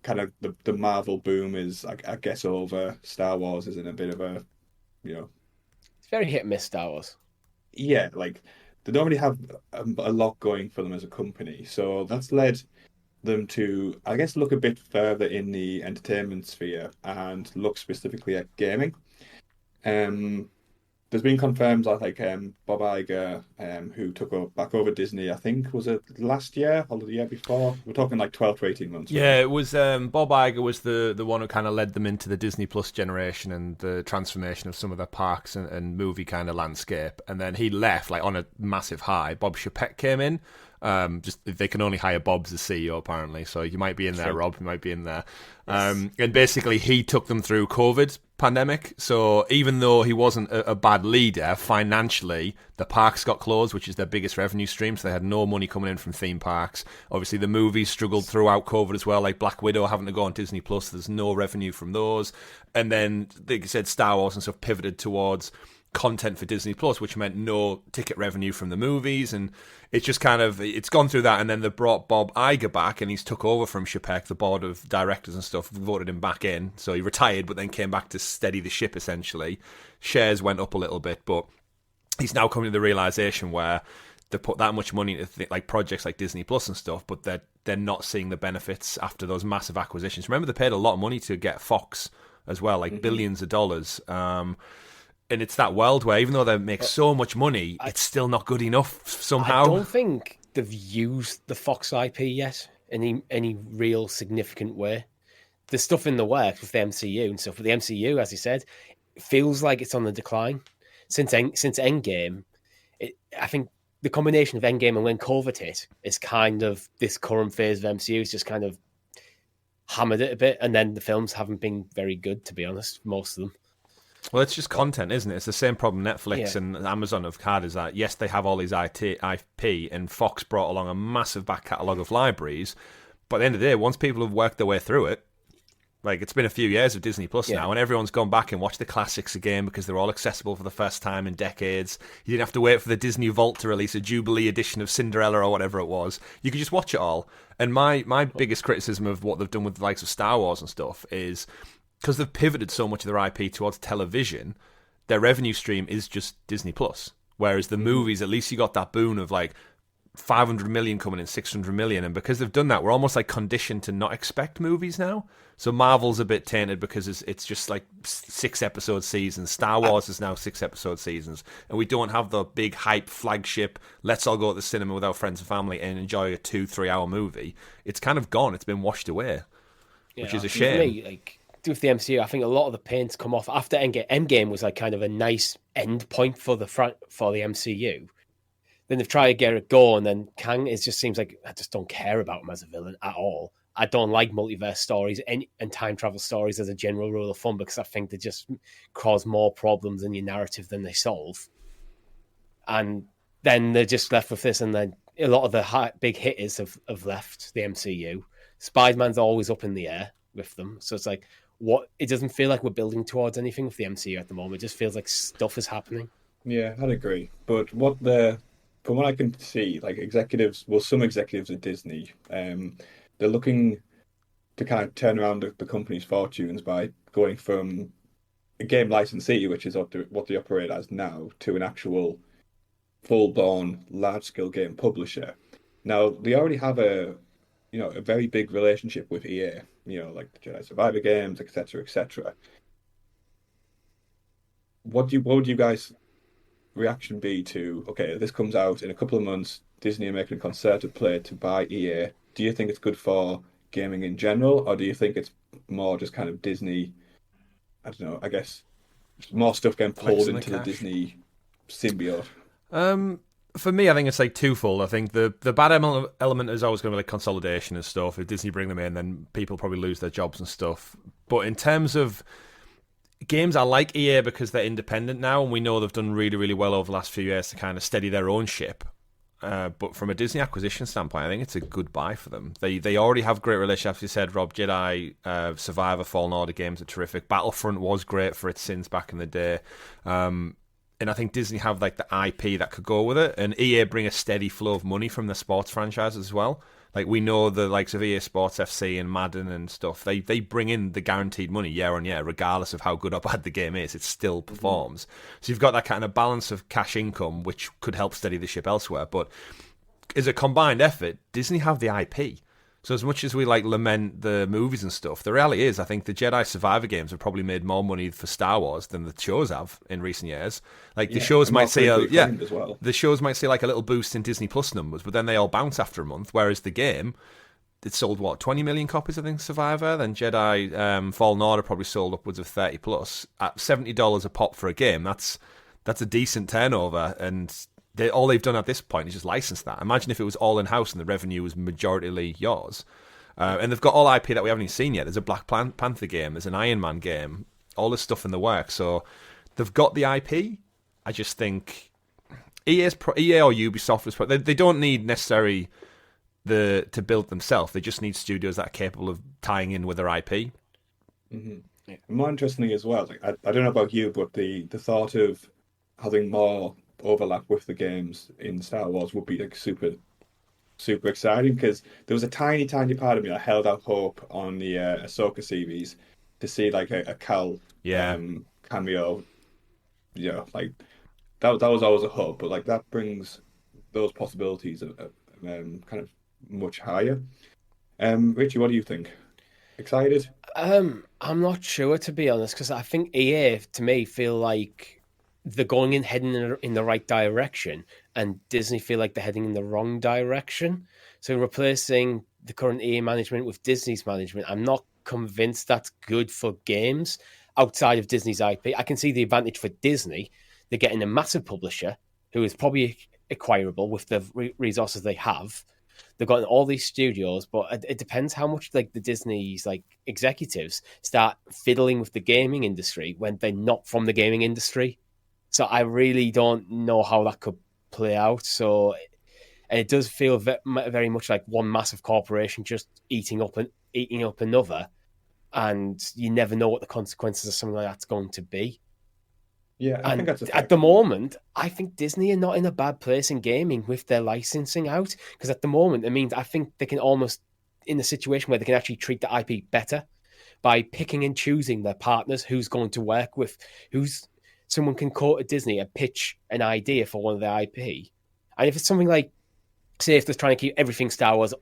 Kind of the Marvel boom is, I guess, over. Star Wars is in a bit of a, It's very hit and miss, Star Wars. Yeah, they don't really have a lot going for them as a company. So that's led them to, I guess, look a bit further in the entertainment sphere and look specifically at gaming. There's been confirmed that Bob Iger, who took back over Disney, I think, was it last year or the year before? We're talking 12 to 18 months. Yeah, right? It was Bob Iger was the one who kind of led them into the Disney Plus generation and the transformation of some of their parks and movie kind of landscape. And then he left on a massive high. Bob Chapek came in. They can only hire Bob as CEO apparently, so you might be in there, Rob. You might be in there. Yes. And basically, he took them through COVID pandemic. So even though he wasn't a bad leader, financially, the parks got closed, which is their biggest revenue stream. So they had no money coming in from theme parks. Obviously, the movies struggled throughout COVID as well, like Black Widow having to go on Disney Plus. There's no revenue from those. And then, like you said, Star Wars and stuff pivoted towards content for Disney Plus, which meant no ticket revenue from the movies, and it's just it's gone through that. And then they brought Bob Iger back, and he's took over from Chapek, the board of directors and stuff, voted him back in. So he retired, but then came back to steady the ship essentially. Shares went up a little bit, but he's now coming to the realization where they put that much money into projects like Disney Plus and stuff, but they're not seeing the benefits after those massive acquisitions. Remember, they paid a lot of money to get Fox as well, billions of dollars. And it's that world where even though they make so much money, it's still not good enough somehow. I don't think they've used the Fox IP yet in any real significant way. There's stuff in the works with the MCU and stuff, but the MCU, as you said, feels like it's on the decline. Since Endgame, I think the combination of Endgame and when COVID hit is kind of this current phase of MCU is just kind of hammered it a bit, and then the films haven't been very good, to be honest, most of them. Well, it's just content, isn't it? It's the same problem Netflix and Amazon have had, is that, yes, they have all these IP, and Fox brought along a massive back catalogue of libraries, but at the end of the day, once people have worked their way through it, it's been a few years of Disney Plus now, and everyone's gone back and watched the classics again because they're all accessible for the first time in decades. You didn't have to wait for the Disney Vault to release a Jubilee edition of Cinderella or whatever it was. You could just watch it all. And my biggest criticism of what they've done with the likes of Star Wars and stuff is, because they've pivoted so much of their IP towards television, their revenue stream is just Disney Plus. Whereas the movies, at least you got that boon of 500 million coming in, 600 million, and because they've done that, we're almost like conditioned to not expect movies now. So Marvel's a bit tainted because it's just like 6-episode seasons. Star Wars is now 6-episode seasons, and we don't have the big hype flagship, let's all go to the cinema with our friends and family and enjoy a 2-3 hour movie. It's kind of gone. It's been washed away, which is a shame. For me, like, with the MCU, I think a lot of the paint's come off after Endgame. Endgame was like kind of a nice end point for the MCU. Then they've tried to get it going, and then Kang, it just seems like I just don't care about him as a villain at all. I don't like multiverse stories and time travel stories as a general rule of thumb because I think they just cause more problems in your narrative than they solve. And then they're just left with this, and then a lot of the big hitters have left the MCU. Spider-Man's always up in the air with them, so it's like, it doesn't feel like we're building towards anything with the MCU at the moment. It just feels like stuff is happening. Yeah, I'd agree. But from what I can see, like some executives at Disney, they're looking to kind of turn around the company's fortunes by going from a game licensee, which is what they operate as now, to an actual full-blown large-scale game publisher. Now, they already have a very big relationship with EA, like the Jedi Survivor games, etc., etc. What would you guys' reaction be to, okay, this comes out in a couple of months, Disney are making a concerted play to buy EA. Do you think it's good for gaming in general, or do you think it's more just kind of Disney, I don't know, I guess more stuff getting pulled into the Disney symbiote? For me, I think it's like twofold. I think the bad element is always going to be like consolidation and stuff. If Disney bring them in, then people probably lose their jobs and stuff. But in terms of games, I like EA because they're independent now, and we know they've done really, really well over the last few years to kind of steady their own ship. But from a Disney acquisition standpoint, I think it's a good buy for them. They already have great relationships. As you said, Rob, Jedi, Survivor, Fallen Order games are terrific. Battlefront was great for its sins back in the day. And I think Disney have like the IP that could go with it. And EA bring a steady flow of money from the sports franchises as well. Like we know the likes of EA Sports FC and Madden and stuff, they bring in the guaranteed money year on year, regardless of how good or bad the game is. It still performs. So you've got that kind of balance of cash income, which could help steady the ship elsewhere. But as a combined effort, Disney have the IP. So as much as we like lament the movies and stuff, the reality is I think the Jedi Survivor games have probably made more money for Star Wars than the shows have in recent years. Like the shows might see the shows might see like a little boost in Disney Plus numbers, but then they all bounce after a month. Whereas the game, it sold 20 million copies, I think, Survivor. Then Jedi Fallen Order probably sold upwards of 30 plus at $70 a pop for a game. That's a decent turnover, and all they've done at this point is just license that. Imagine if it was all in-house and the revenue was majoritarily yours. And they've got all IP that we haven't even seen yet. There's a Black Panther game, there's an Iron Man game, all this stuff in the works. So they've got the IP. I just think EA or Ubisoft, they don't need necessarily to build themselves. They just need studios that are capable of tying in with their IP. Mm-hmm. Yeah. More interestingly as well, like, I don't know about you, but the thought of having more overlap with the games in Star Wars would be like super exciting, because there was a tiny part of me that held out hope on the Ahsoka series to see like a Cal cameo. Like that was always a hope, but like that brings those possibilities kind of much higher. Richie, what do you think? Excited? I'm not sure, to be honest, because I think EA to me feel like they're heading in the right direction, and Disney feel like they're heading in the wrong direction. So replacing the current EA management with Disney's management, I'm not convinced that's good for games outside of Disney's IP. I can see the advantage for Disney. They're getting a massive publisher who is probably acquirable with the resources they have. They've got all these studios, but it depends how much like the Disney's like executives start fiddling with the gaming industry when they're not from the gaming industry. So I really don't know how that could play out. So, and it does feel very much like one massive corporation just eating up another, and you never know what the consequences of something like that's going to be. Yeah, I think that's at the moment, I think Disney are not in a bad place in gaming with their licensing out, because at the moment, it means I think they can almost in a situation where they can actually treat the IP better by picking and choosing their partners, who's going to work with, someone can call to Disney and pitch an idea for one of their IP. And if it's something like say if they're trying to keep everything Star Wars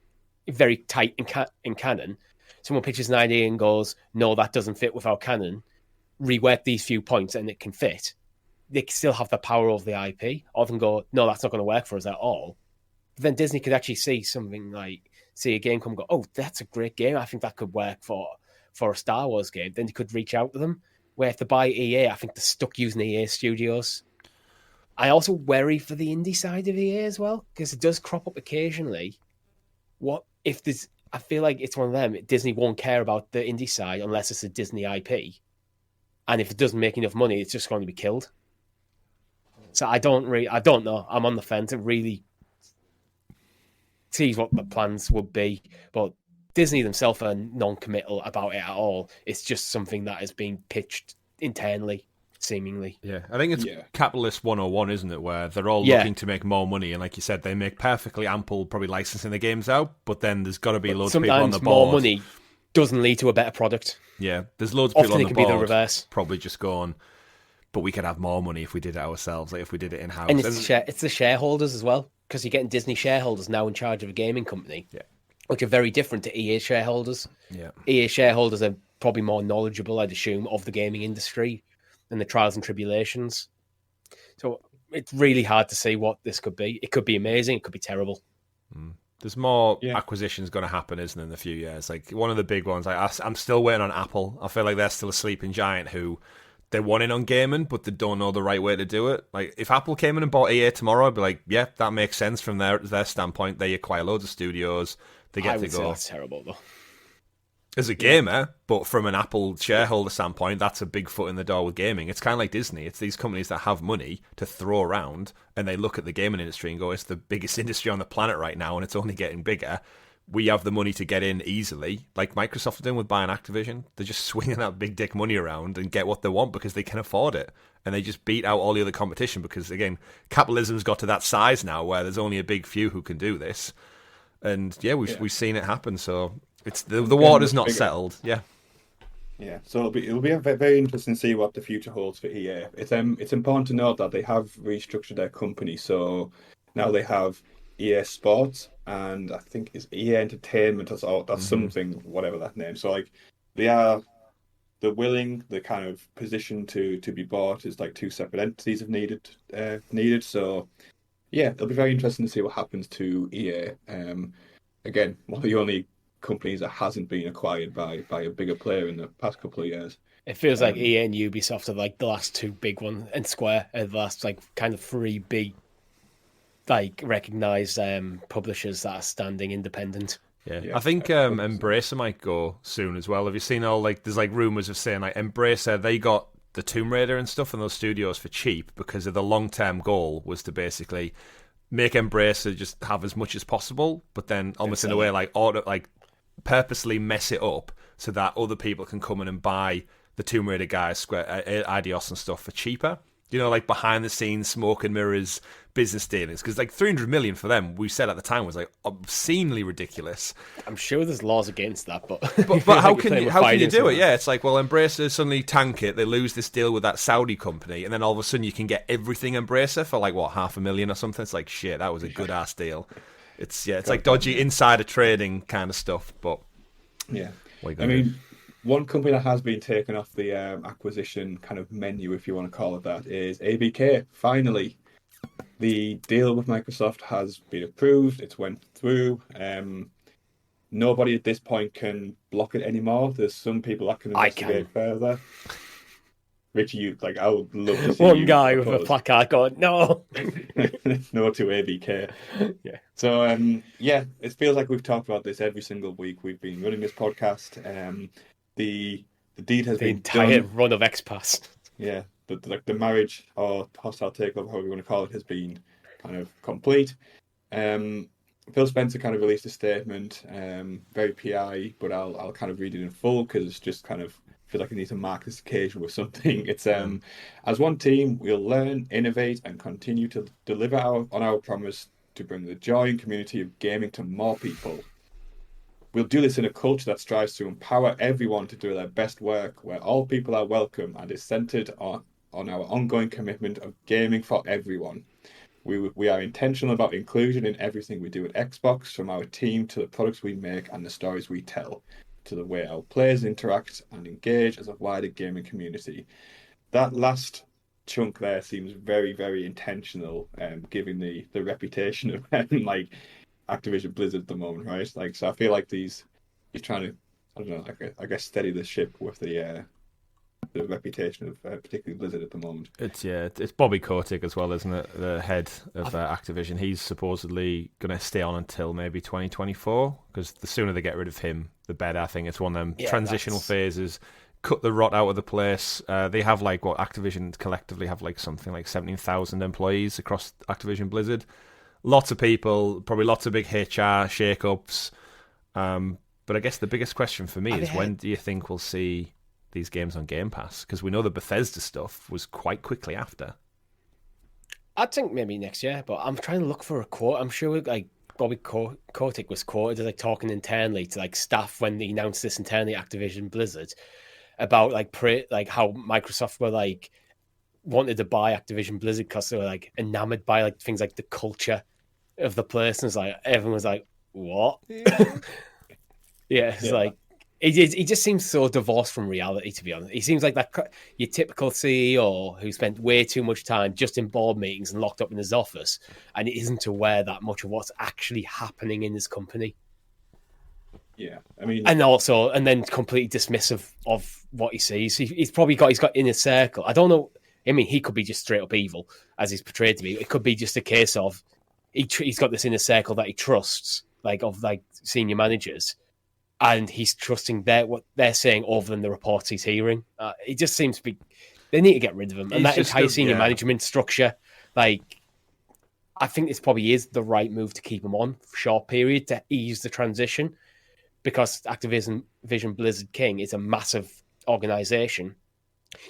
very tight in canon, someone pitches an idea and goes, no, that doesn't fit with our canon, rework these few points and it can fit, they can still have the power over the IP. Or they can go, no, that's not going to work for us at all. But then Disney could actually see something like, see a game come and go, oh, that's a great game. I think that could work for a Star Wars game. Then they could reach out to them. Where if they buy EA, I think they're stuck using EA studios. I also worry for the indie side of EA as well, because it does crop up occasionally. What if there's... I feel like it's one of them. Disney won't care about the indie side unless it's a Disney IP. And if it doesn't make enough money, it's just going to be killed. So I don't know. I'm on the fence. It really sees what the plans would be. But Disney themselves are non-committal about it at all. It's just something that is being pitched internally, seemingly. Yeah, I think it's capitalist 101, isn't it? Where they're all looking to make more money. And like you said, they make perfectly ample probably licensing the games out. But then there's got to be loads of people on the board. More money doesn't lead to a better product. Yeah, there's loads of people on the board. Often it can be the reverse. Probably just going... But we could have more money if we did it ourselves, like if we did it in-house. And it's the shareholders as well, because you're getting Disney shareholders now in charge of a gaming company, which are very different to EA shareholders. Yeah, EA shareholders are probably more knowledgeable, I'd assume, of the gaming industry and the trials and tribulations. So it's really hard to see what this could be. It could be amazing, it could be terrible. There's more acquisitions going to happen, isn't there, in a few years? Like one of the big ones, I'm still waiting on Apple. I feel like they're still a sleeping giant who... They want in on gaming, but they don't know the right way to do it. Like, if Apple came in and bought EA tomorrow, I'd be like, yeah, that makes sense from their standpoint. They acquire loads of studios. They get to go. That's terrible, though. As a gamer, but from an Apple shareholder standpoint, that's a big foot in the door with gaming. It's kind of like Disney. It's these companies that have money to throw around, and they look at the gaming industry and go, it's the biggest industry on the planet right now, and it's only getting bigger. We have the money to get in easily, like Microsoft are doing with buying Activision. They're just swinging that big dick money around and get what they want because they can afford it. And they just beat out all the other competition because, again, capitalism's got to that size now where there's only a big few who can do this. And, we've seen it happen. So it's the water's not settled. Yeah. Yeah, so it'll be very interesting to see what the future holds for EA. It's important to note that they have restructured their company. So now they have EA Sports, and I think it's EA Entertainment. That's something, whatever that name. So like, they're willing, the kind of position to be bought is like two separate entities if needed. So yeah, it'll be very interesting to see what happens to EA. Again, one of the only companies that hasn't been acquired by a bigger player in the past couple of years. It feels like EA and Ubisoft are like the last two big ones, and Square are the last like kind of three big, like, recognised publishers that are standing independent. Yeah. I think Embracer might go soon as well. Have you seen all, like, there's like rumours of saying like Embracer, they got the Tomb Raider and stuff in those studios for cheap because of the long-term goal was to basically make Embracer just have as much as possible, but then almost in a way like purposely mess it up so that other people can come in and buy the Tomb Raider guys, Square, Eidos and stuff for cheaper. You know, like behind the scenes, smoke and mirrors, business dealings. Because like 300 million for them, we said at the time, was like obscenely ridiculous. I'm sure there's laws against that, but how can you do it? Yeah, it's like, well, Embracer suddenly tank it. They lose this deal with that Saudi company, and then all of a sudden you can get everything Embracer for like what, $500,000 or something. It's like, shit, that was a good ass deal. It's like dodgy insider trading kind of stuff. But yeah, I mean, one company that has been taken off the acquisition kind of menu, if you want to call it that, is ABK. Finally, the deal with Microsoft has been approved. It's went through. Nobody at this point can block it anymore. There's some people that can investigate further. Richie, I would love to see one guy with a placard going, no. No to ABK. Yeah. So, it feels like we've talked about this every single week. We've been running this podcast. The deed has been entire done. Run of X-Pass. Yeah, the marriage or hostile takeover, however you want to call it, has been kind of complete. Phil Spencer kind of released a statement, very PI, but I'll kind of read it in full because it's just kind of feel like I need to mark this occasion with something. It's as one team, we'll learn, innovate, and continue to deliver on our promise to bring the joy and community of gaming to more people. We'll do this in a culture that strives to empower everyone to do their best work, where all people are welcome and is centered on our ongoing commitment of gaming for everyone. We are intentional about inclusion in everything we do at Xbox, from our team to the products we make and the stories we tell, to the way our players interact and engage as a wider gaming community. That last chunk there seems very, very intentional, given the reputation of like Activision Blizzard at the moment, right? Like, so I feel like he's trying to, I don't know, I guess steady the ship with the reputation of particularly Blizzard at the moment. It's Bobby Kotick as well, isn't it? The head of Activision. He's supposedly going to stay on until maybe 2024, because the sooner they get rid of him, the better. I think it's one of them transitional phases. Cut the rot out of the place. They have Activision collectively have something like 17,000 employees across Activision Blizzard. Lots of people, probably lots of big HR shake-ups. But I guess the biggest question for me is when do you think we'll see these games on Game Pass? Because we know the Bethesda stuff was quite quickly after. I'd think maybe next year, but I'm trying to look for a quote. I'm sure Bobby Kotick was quoted as talking internally to staff when they announced this internally at Activision Blizzard about how Microsoft were wanted to buy Activision Blizzard because they were enamored by things like the culture of the place, and everyone was like, what? Yeah, he just seems so divorced from reality, to be honest. He seems like that your typical CEO who spent way too much time just in board meetings and locked up in his office, and isn't aware that much of what's actually happening in his company. Yeah, I mean, and then completely dismissive of what he sees. He's got inner circle. I don't know. I mean, he could be just straight up evil, as he's portrayed to be. It could be just a case of he's got this inner circle that he trusts, of senior managers, and he's trusting what they're saying over than the reports he's hearing. It just seems to be they need to get rid of him, and that entire senior management structure. I think this probably is the right move to keep him on for a short period to ease the transition, because Activision Blizzard King is a massive organization.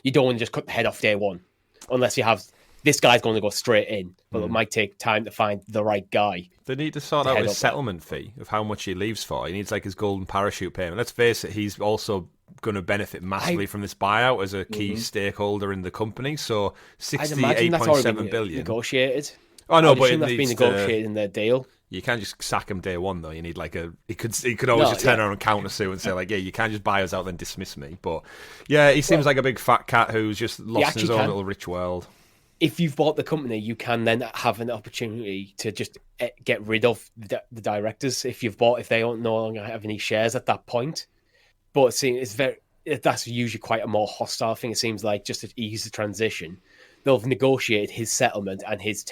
You don't want to just cut the head off day one, unless you have this guy's going to go straight in, but it might take time to find the right guy. They need to sort out his settlement fee of how much he leaves for. He needs his golden parachute payment. Let's face it, he's also going to benefit massively from this buyout as a key stakeholder in the company. So $68.7 billion negotiated. Oh no, but that's been negotiated in their deal. You can't just sack him day one, though. You need he could always just turn around and counter sue and say you can't just buy us out then dismiss me. But yeah, he seems like a big fat cat who's just lost in his own little rich world. If you've bought the company, you can then have an opportunity to just get rid of the directors if they don't no longer have any shares at that point. But that's usually quite a more hostile thing. It seems like, just to ease the transition, they'll have negotiated his settlement and his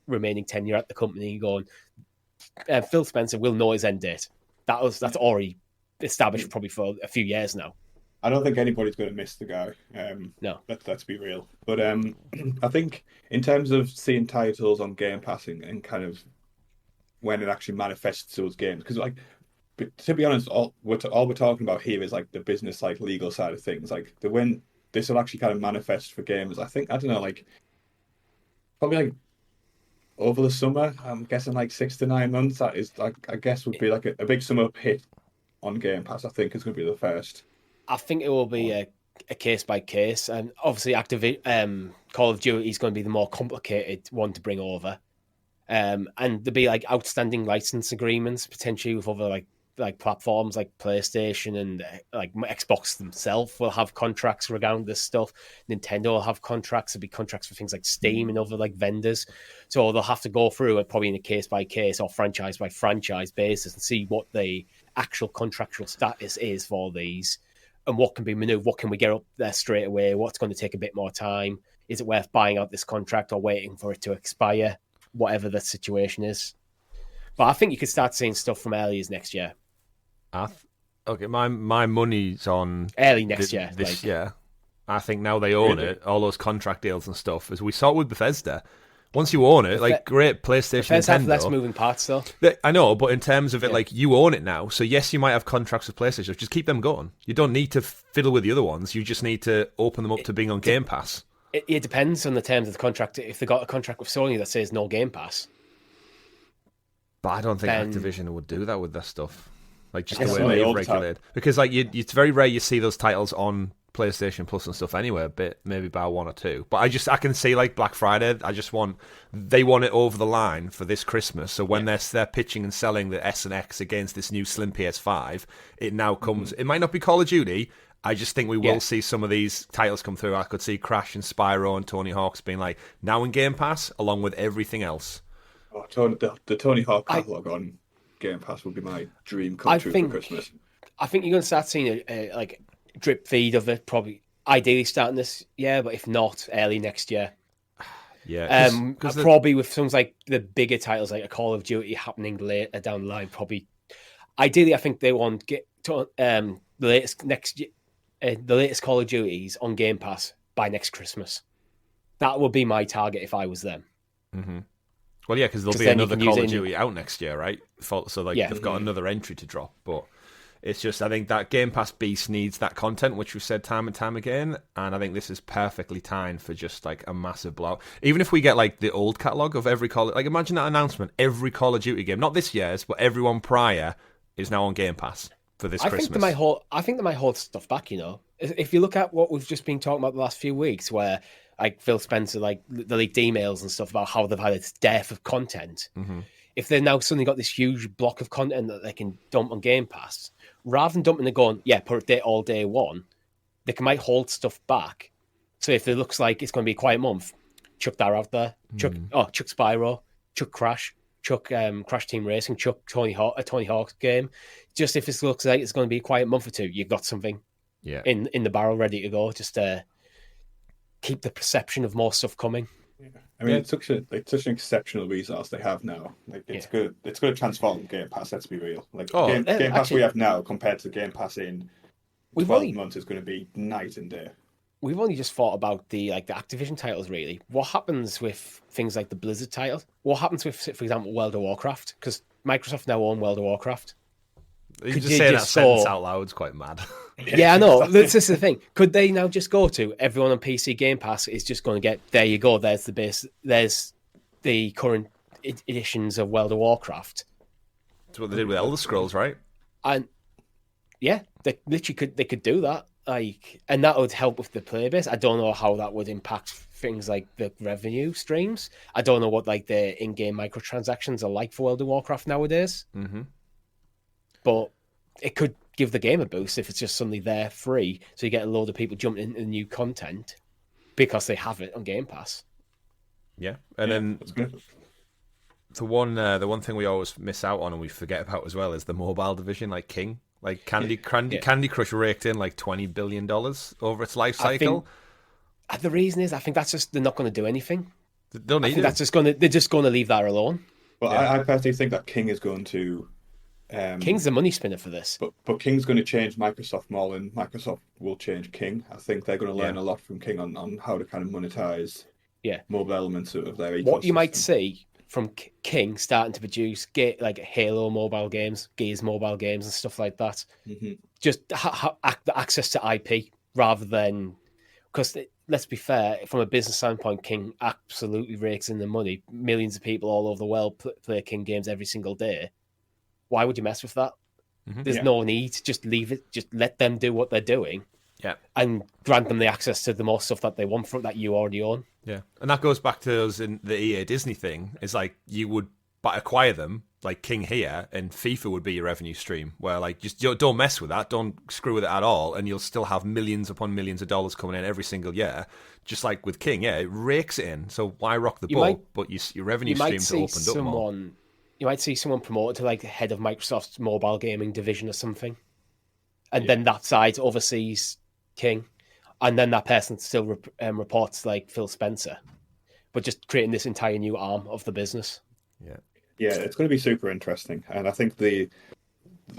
remaining tenure at the company, going, Phil Spencer will know his end date. That's already established probably for a few years now. I don't think anybody's going to miss the guy. No. Let's be real. But I think in terms of seeing titles on Game Pass and kind of when it actually manifests those games, because to be honest, all we're talking about here is the business, legal side of things. When this will actually kind of manifest for gamers, I think, I don't know, probably over the summer. I'm guessing 6 to 9 months. That is I guess would be a big summer hit on Game Pass. I think is going to be the first. I think it will be a case by case, and obviously Call of Duty is going to be the more complicated one to bring over, and there'll be outstanding license agreements potentially with other platforms like PlayStation and Xbox themselves will have contracts regarding this stuff. Nintendo will have contracts. There'll be contracts for things like Steam and other vendors. So they'll have to go through it probably in a case by case or franchise by franchise basis and see what the actual contractual status is for these and what can be maneuvered. What can we get up there straight away? What's going to take a bit more time? Is it worth buying out this contract or waiting for it to expire? Whatever the situation is. But I think you could start seeing stuff from early as next year. Okay, my money's on early next year. This year, I think now they own it. All those contract deals and stuff, as we saw with Bethesda. Once you own it, great PlayStation, Bethesda Nintendo. Have less moving parts though. I know, but in terms of it, you own it now. So yes, you might have contracts with PlayStation. Just keep them going. You don't need to fiddle with the other ones. You just need to open them up to being on Game Pass. It depends on the terms of the contract. If they got a contract with Sony that says no Game Pass, but I don't think Activision would do that with their stuff. Just the way they've regulated. Because it's very rare you see those titles on PlayStation Plus and stuff anyway, a bit, maybe by 1 or 2. But I can see like Black Friday. They want it over the line for this Christmas. So when they're pitching and selling the S and X against this new slim PS5, it now comes. It might not be Call of Duty. I just think we will see some of these titles come through. I could see Crash and Spyro and Tony Hawk's being like now in Game Pass along with everything else. Oh, the Tony Hawk catalog on Game Pass would be my dream come true for Christmas. I think you're going to start seeing a drip feed of it, probably ideally starting this year, but if not, early next year. Yeah, probably with things like the bigger titles like a Call of Duty happening later down the line. Probably, ideally, I think they want get to, the latest Call of Duties on Game Pass by next Christmas. That would be my target if I was them. Mm-hmm. Well, yeah, because there'll be another Call of Duty out next year, right? So they've got another entry to drop, but. It's just, I think that Game Pass beast needs that content, which we've said time and time again, and I think this is perfectly timed for just like a massive blowout. Even if we get like the old catalogue of every like imagine that announcement, every Call of Duty game, not this year's, but everyone prior is now on Game Pass for this Christmas. I think they might hold stuff back, you know. If you look at what we've just been talking about the last few weeks, where like Phil Spencer, like the leaked emails and stuff about how they've had a dearth of content. Mm-hmm. If they've now suddenly got this huge block of content that they can dump on Game Pass, rather than dumping it going, put it there all day one, they might hold stuff back. So if it looks like it's going to be a quiet month, chuck that out there. Chuck Spyro, chuck Crash, chuck Crash Team Racing, chuck a Tony Hawk's game. Just if it looks like it's going to be a quiet month or two, you've got something in the barrel ready to go. Just keep the perception of more stuff coming. I mean, it's such an exceptional resource they have now. Like, it's good. It's going to transform Game Pass. Let's be real. Like Game Pass we have now compared to Game Pass in 12 months is going to be night and day. We've only just thought about the Activision titles. Really, what happens with things like the Blizzard titles? What happens with, for example, World of Warcraft? Because Microsoft now own World of Warcraft. You just say that sentence out loud. It's quite mad. Yeah, I know. That's just the thing. Could they now just go to everyone on PC Game Pass is just going to get, there you go, there's the base, there's the current editions of World of Warcraft. That's what they did with Elder Scrolls, right? And yeah, they literally could do that. And that would help with the player base. I don't know how that would impact things like the revenue streams. I don't know what like the in-game microtransactions are like for World of Warcraft nowadays. Mm-hmm. But it could give the game a boost if it's just suddenly there free, so you get a load of people jumping into new content because they have it on Game Pass. Yeah, and then the one thing we always miss out on and we forget about as well is the mobile division, like King, like Candy Crush raked in like $20 billion over its life cycle. The reason is I think that's just they're not going to do anything. They don't need it. They're just going to leave that alone. Well, I personally think that King is going to. King's the money spinner for this. But King's going to change Microsoft more than Microsoft will change King. I think they're going to learn a lot from King on how to kind of monetize mobile elements of their ecosystem. What you might see from King starting to produce like Halo mobile games, Gears mobile games and stuff like that. Mm-hmm. Just access to IP rather than... Because let's be fair, from a business standpoint, King absolutely rakes in the money. Millions of people all over the world play King games every single day. Why would you mess with that? Mm-hmm. There's no need. Just leave it. Just let them do what they're doing. Yeah. And grant them the access to the more stuff that they want from that you already own. Yeah. And that goes back to us in the EA Disney thing. It's like you would acquire them, like King here, and FIFA would be your revenue stream, where like just don't mess with that. Don't screw with it at all. And you'll still have millions upon millions of dollars coming in every single year. Just like with King, it rakes it in. So why rock the boat? But your revenue streams are opened up more. You might see someone promoted to like the head of Microsoft's mobile gaming division or something. And then that side oversees King. And then that person still reports like Phil Spencer. But just creating this entire new arm of the business. Yeah. Yeah, it's going to be super interesting. And I think the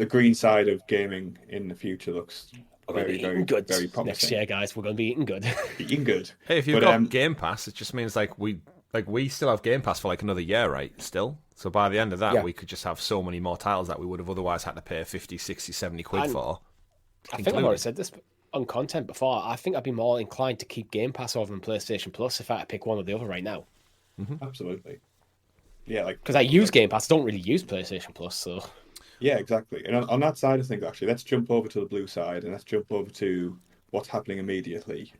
green side of gaming in the future looks very promising. Next year, guys, we're going to be eating good. Eating good. Hey, if you've got Game Pass, it just means like we still have Game Pass for like another year, right? Still. So by the end of that, we could just have so many more titles that we would have otherwise had to pay 50, 60, 70 quid for. I think I've already said this on content before. I think I'd be more inclined to keep Game Pass over than PlayStation Plus if I had to pick one or the other right now. Mm-hmm. Absolutely. Yeah, because I use Game Pass, I don't really use PlayStation Plus, so... Yeah, exactly. And on that side of things, actually, let's jump over to the blue side and let's jump over to what's happening immediately.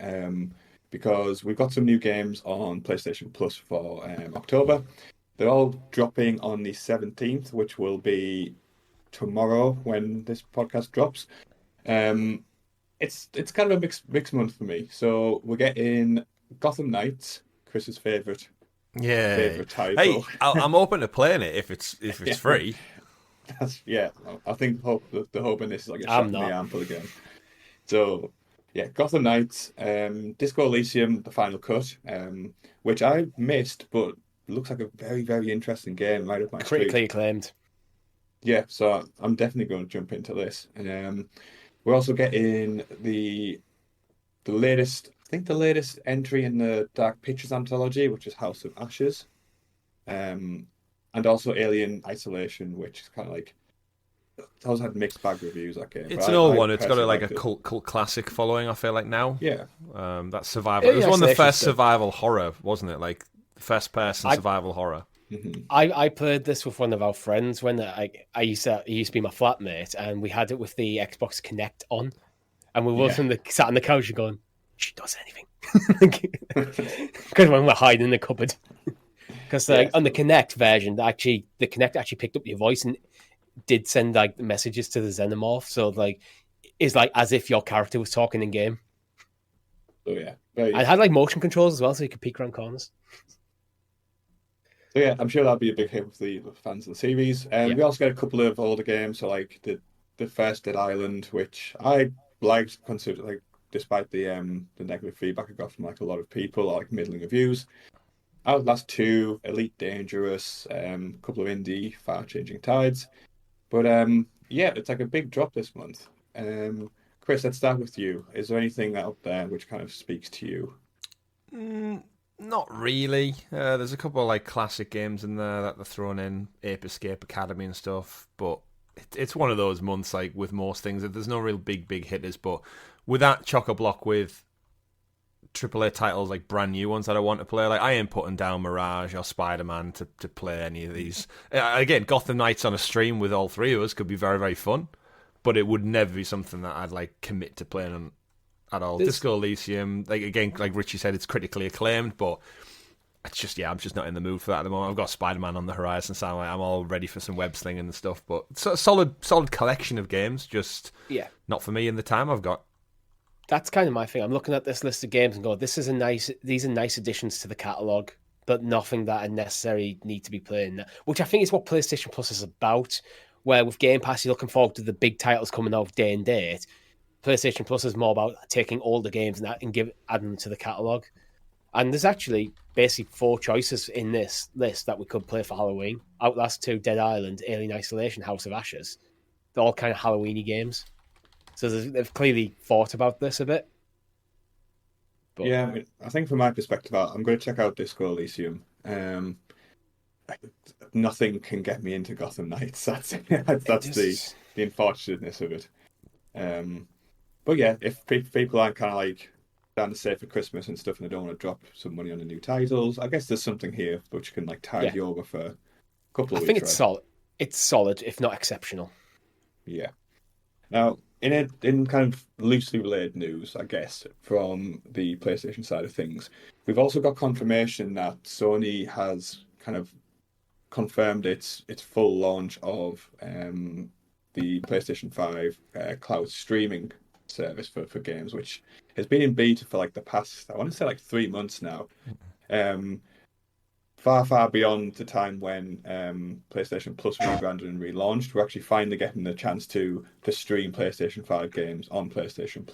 Because we've got some new games on PlayStation Plus for October. They're all dropping on the 17th, which will be tomorrow when this podcast drops. It's kind of a mixed month for me. So we're getting Gotham Knights, Chris's favorite title. Hey, I'm open to playing it if it's free. I think the hope in this is like a shot in the arm for the game. So yeah, Gotham Knights, Disco Elysium, the final cut, which I missed, but looks like a very, very interesting game right up my street. Critically acclaimed. Yeah, so I'm definitely going to jump into this. We're also getting the latest, I think the latest entry in the Dark Pictures anthology, which is House of Ashes. And also Alien Isolation, which is kind of like, it's always had mixed bag reviews, that game. It's an old one. It's got a cult classic following, I feel like, now. Yeah. That survival. It was one of the first survival horror, wasn't it? Like, first person survival horror. Mm-hmm. I played this with one of our friends when he used to be my flatmate, and we had it with the Xbox Kinect on, and we both sat on the couch and going, "She does anything," because when we're hiding in the cupboard. Because on the Kinect version, the Kinect actually picked up your voice and did send like messages to the Xenomorph, so like it's like as if your character was talking in game. Oh yeah, I had like motion controls as well, so you could peek around corners. So yeah, I'm sure that'll be a big hit with the fans of the series. We also got a couple of older games, so like the first Dead Island, which I liked, considered like despite the negative feedback I got from like a lot of people, like middling reviews. Outlast 2, Elite Dangerous, a couple of indie, Far Changing Tides. But yeah, it's like a big drop this month. Chris, let's start with you. Is there anything out there which kind of speaks to you? Not really. There's a couple of like classic games in there that they're throwing in, Ape Escape Academy and stuff. But it's one of those months, like with most things, that there's no real big hitters. But with that chock-a-block with AAA titles, like brand new ones that I want to play, like I ain't putting down Mirage or Spider-Man to play any of these. Again, Gotham Knights on a stream with all three of us could be very, very fun, but it would never be something that I'd like commit to playing on at all. Disco Elysium, like again, like Richie said, it's critically acclaimed, but it's just I'm just not in the mood for that at the moment. I've got Spider-Man on the horizon, so I'm all ready for some web slinging and stuff. But it's a solid collection of games, just not for me in the time I've got. That's kind of my thing. I'm looking at this list of games and go, these are nice additions to the catalogue, but nothing that I necessarily need to be playing. Which I think is what PlayStation Plus is about, where with Game Pass, you're looking forward to the big titles coming out day and date. PlayStation Plus is more about taking older games and adding them to the catalogue. And there's actually basically 4 choices in this list that we could play for Halloween. Outlast 2, Dead Island, Alien Isolation, House of Ashes. They're all kind of Halloween-y games. So they've clearly thought about this a bit. But yeah, I think from my perspective, I'm going to check out Disco Elysium. Nothing can get me into Gotham Knights. That's the unfortunateness of it. But yeah, if people aren't kind of like down to save for Christmas and stuff, and they don't want to drop some money on the new titles, I guess there's something here which can like tide you over for a couple of weeks. I think it's solid. It's solid, if not exceptional. Yeah. Now, in kind of loosely related news, I guess, from the PlayStation side of things, we've also got confirmation that Sony has kind of confirmed its full launch of the PlayStation 5 cloud streaming service for games, which has been in beta for like the past, I want to say like 3 months now. Far beyond the time when PlayStation Plus rebranded and relaunched. We're actually finally getting the chance to stream PlayStation 5 games on PlayStation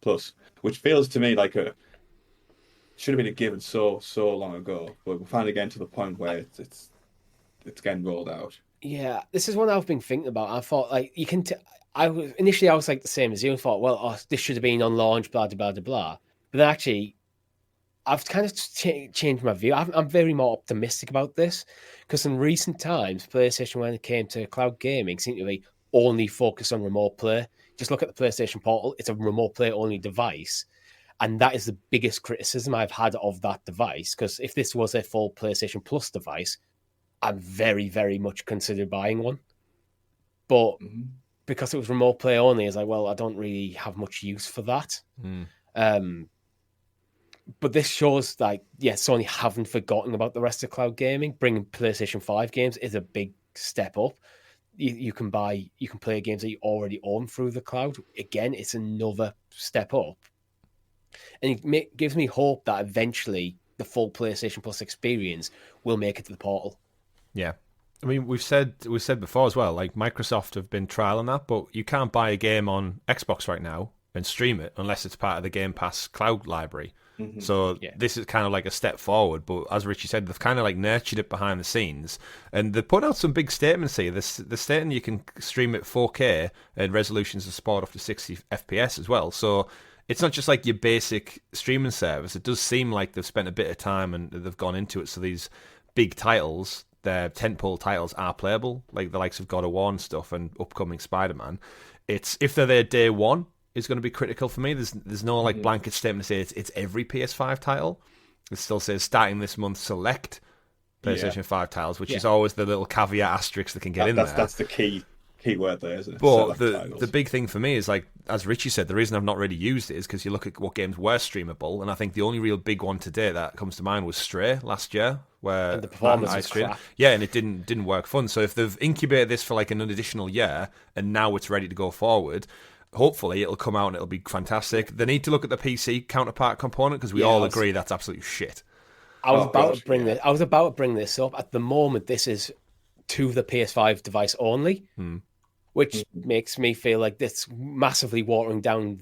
Plus, which feels to me like should have been a given so long ago. But we're finally getting to the point where it's getting rolled out. Yeah, this is one I've been thinking about. I thought like you can. I was like the same as you and thought, well, this should have been on launch, blah blah blah blah. But then actually, I've kind of changed my view. I'm very more optimistic about this because in recent times, PlayStation, when it came to cloud gaming, seemed to be only focused on remote play. Just look at the PlayStation Portal; it's a remote play only device, and that is the biggest criticism I've had of that device. Because if this was a full PlayStation Plus device, I'm very, very much considered buying one. But because it was remote play only, it's like, well, I don't really have much use for that. But this shows like, Sony haven't forgotten about the rest of cloud gaming. Bringing PlayStation 5 games is a big step up. You can play games that you already own through the cloud. Again, it's another step up. And it gives me hope that eventually the full PlayStation Plus experience will make it to the portal. Yeah. I mean, we've said before as well, like Microsoft have been trialing that, but you can't buy a game on Xbox right now and stream it unless it's part of the Game Pass cloud library. So this is kind of like a step forward, but as Richie said, they've kind of like nurtured it behind the scenes, and they put out some big statements here. They're stating you can stream it 4K and resolutions of support up to 60 FPS as well. So it's not just like your basic streaming service. It does seem like they've spent a bit of time and they've gone into it. So these big titles, their tentpole titles, are playable, like the likes of God of War and stuff, and upcoming Spider-Man. It's if they're there day one, is going to be critical for me. There's no like blanket statement to say it's every PS5 title. It still says starting this month, select PlayStation 5 titles, which is always the little caveat asterisk that can get in there. That's the key word there, isn't it? But the big thing for me is, like, as Richie said, the reason I've not really used it is because you look at what games were streamable, and I think the only real big one today that comes to mind was Stray last year, where and the performance was crap. Yeah, and it didn't work fun. So if they've incubated this for like an additional year, and now it's ready to go forward, hopefully it'll come out and it'll be fantastic. They need to look at the PC counterpart component, because we all agree that's absolute shit. I was about to bring this up. At the moment, this is to the PS5 device only, which makes me feel like this massively watering down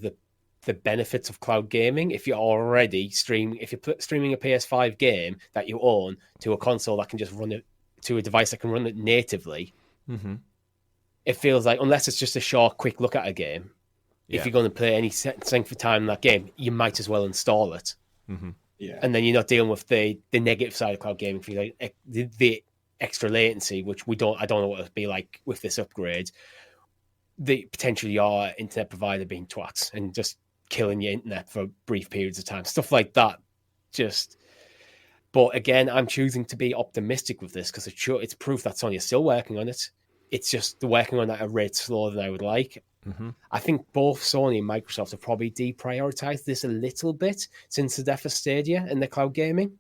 the benefits of cloud gaming. If you're already streaming a PS5 game that you own to a console that can just run it, to a device that can run it natively, it feels like, unless it's just a short, quick look at a game, if you're going to play anything for time in that game, you might as well install it. And then you're not dealing with the negative side of cloud gaming, for like the extra latency, which I don't know what it'll be like with this upgrade. The potentially your internet provider being twats and just killing your internet for brief periods of time, stuff like that. But again, I'm choosing to be optimistic with this because it's proof that Sony is still working on it. It's just they're working on it at a rate slower than I would like. I think both Sony and Microsoft have probably deprioritized this a little bit since the death of Stadia and the cloud gaming.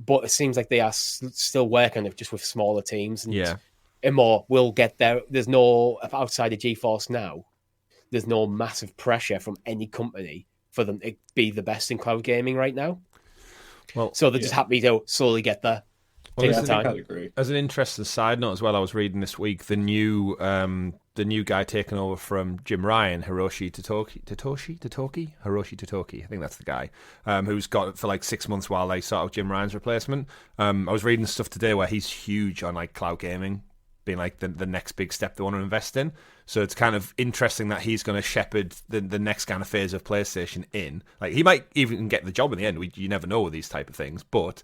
But it seems like they are still working on it, just with smaller teams. And more will get there. There's no, outside of GeForce now, there's no massive pressure from any company for them to be the best in cloud gaming right now. Well, so they're just happy to slowly get there. As an interesting side note as well, I was reading this week the new guy taking over from Jim Ryan, Hiroshi Totoki, I think that's the guy, who's got it for like 6 months while they sort out Jim Ryan's replacement. I was reading stuff today where he's huge on like cloud gaming being like the next big step they want to invest in. So it's kind of interesting that he's going to shepherd the next kind of phase of PlayStation in. Like, he might even get the job in the end. You never know with these type of things, but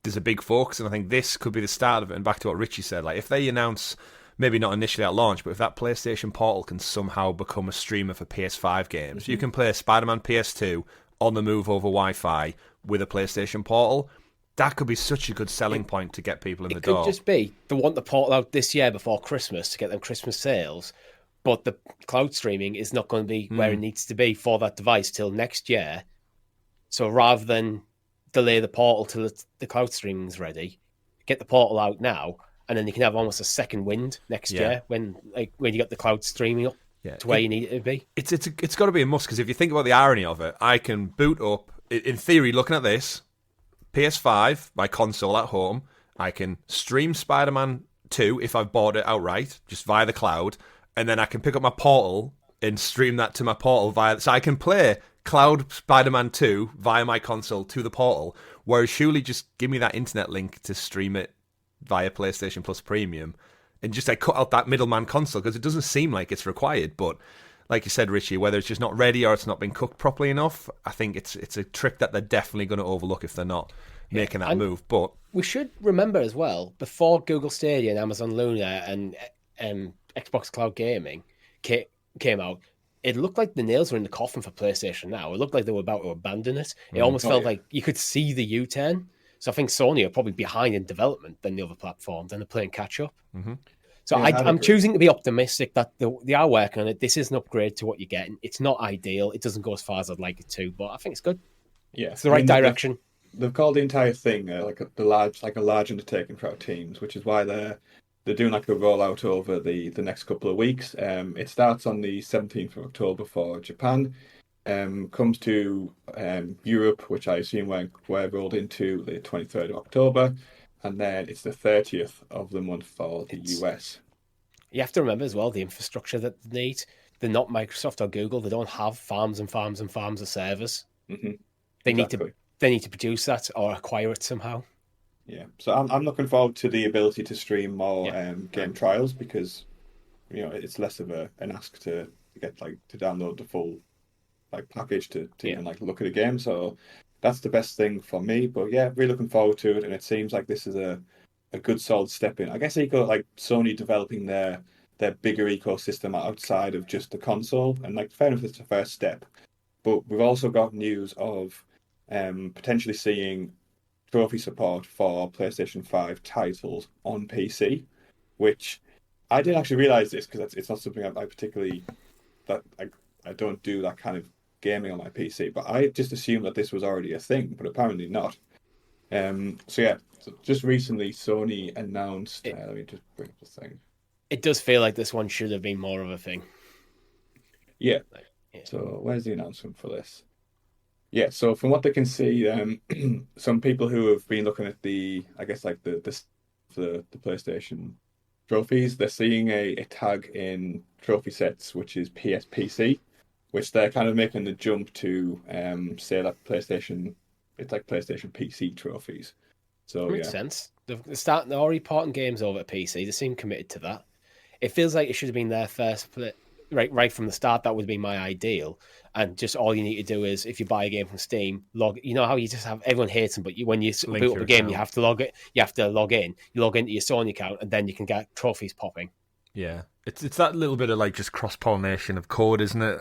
there's a big focus, and I think this could be the start of it. And back to what Richie said, like, if they announce, maybe not initially at launch, but if that PlayStation Portal can somehow become a streamer for PS5 games, you can play Spider-Man PS2 on the move over Wi-Fi with a PlayStation Portal. That could be such a good selling point to get people in the door. It could just be they want the Portal out this year before Christmas to get them Christmas sales, but the cloud streaming is not going to be where it needs to be for that device till next year. So rather than delay the Portal till the cloud streaming's ready, get the Portal out now, and then you can have almost a second wind next year when you got the cloud streaming up to where you need it to be. It's got to be a must, because if you think about the irony of it, I can boot up, in theory, looking at this, PS5, my console at home, I can stream Spider-Man 2 if I've bought it outright, just via the cloud, and then I can pick up my Portal and stream that to my Portal so I can play Cloud Spider-Man 2 via my console to the Portal, whereas surely just give me that internet link to stream it via PlayStation Plus Premium and just like cut out that middleman console, because it doesn't seem like it's required. But like you said, Richie, whether it's just not ready or it's not been cooked properly enough, I think it's a trick that they're definitely going to overlook if they're not making that move. But we should remember as well, before Google Stadia and Amazon Luna and Xbox Cloud Gaming came out, it looked like the nails were in the coffin for PlayStation now. It looked like they were about to abandon it. It almost felt like you could see the U-turn. So I think Sony are probably behind in development than the other platforms, and they're playing catch-up. So Yeah, I'm choosing to be optimistic that they are working on it. This is an upgrade to what you're getting. It's not ideal. It doesn't go as far as I'd like it to, but I think it's good. Yeah, It's the right direction. They've called the entire thing like a large undertaking for our teams, which is why they're doing like a rollout over the next couple of weeks. It starts on the 17th of October for Japan. Comes to Europe, which I assume we're rolled into the 23rd of October, and then it's the 30th of the month for the US. You have to remember as well the infrastructure that they need. They're not Microsoft or Google. They don't have farms and farms and farms of servers. Mm-hmm. They Exactly. need to produce that or acquire it somehow. Yeah, so I'm looking forward to the ability to stream more game trials, because it's less of an ask to get to download the full package to even look at a game. So that's the best thing for me. But yeah, really looking forward to it, and it seems like this is a good solid step in. I guess Sony developing their bigger ecosystem outside of just the console, and fair enough, it's the first step. But we've also got news of potentially seeing trophy support for PlayStation 5 titles on PC, which I didn't actually realize this, because it's not something I particularly, that I don't do that kind of gaming on my PC, but I just assumed that this was already a thing, but apparently not. So just recently Sony announced, let me just bring up the thing. It does feel like this one should have been more of a thing. Yeah. So where's the announcement for this? Yeah, so from what they can see, some people who have been looking at the PlayStation trophies, they're seeing a tag in trophy sets, which is PSPC, which they're kind of making the jump to say that PlayStation, it's like PlayStation PC trophies. So makes sense. They're already porting games over to PC. They seem committed to that. It feels like it should have been their first right from the start. That would be my ideal. And just all you need to do is, if you buy a game from Steam, log. You know how you just have, everyone hates them, but when you boot up a game, you have to log it. You have to log in. You log into your Sony account, and then you can get trophies popping. Yeah, it's that little bit of just cross-pollination of code, isn't it?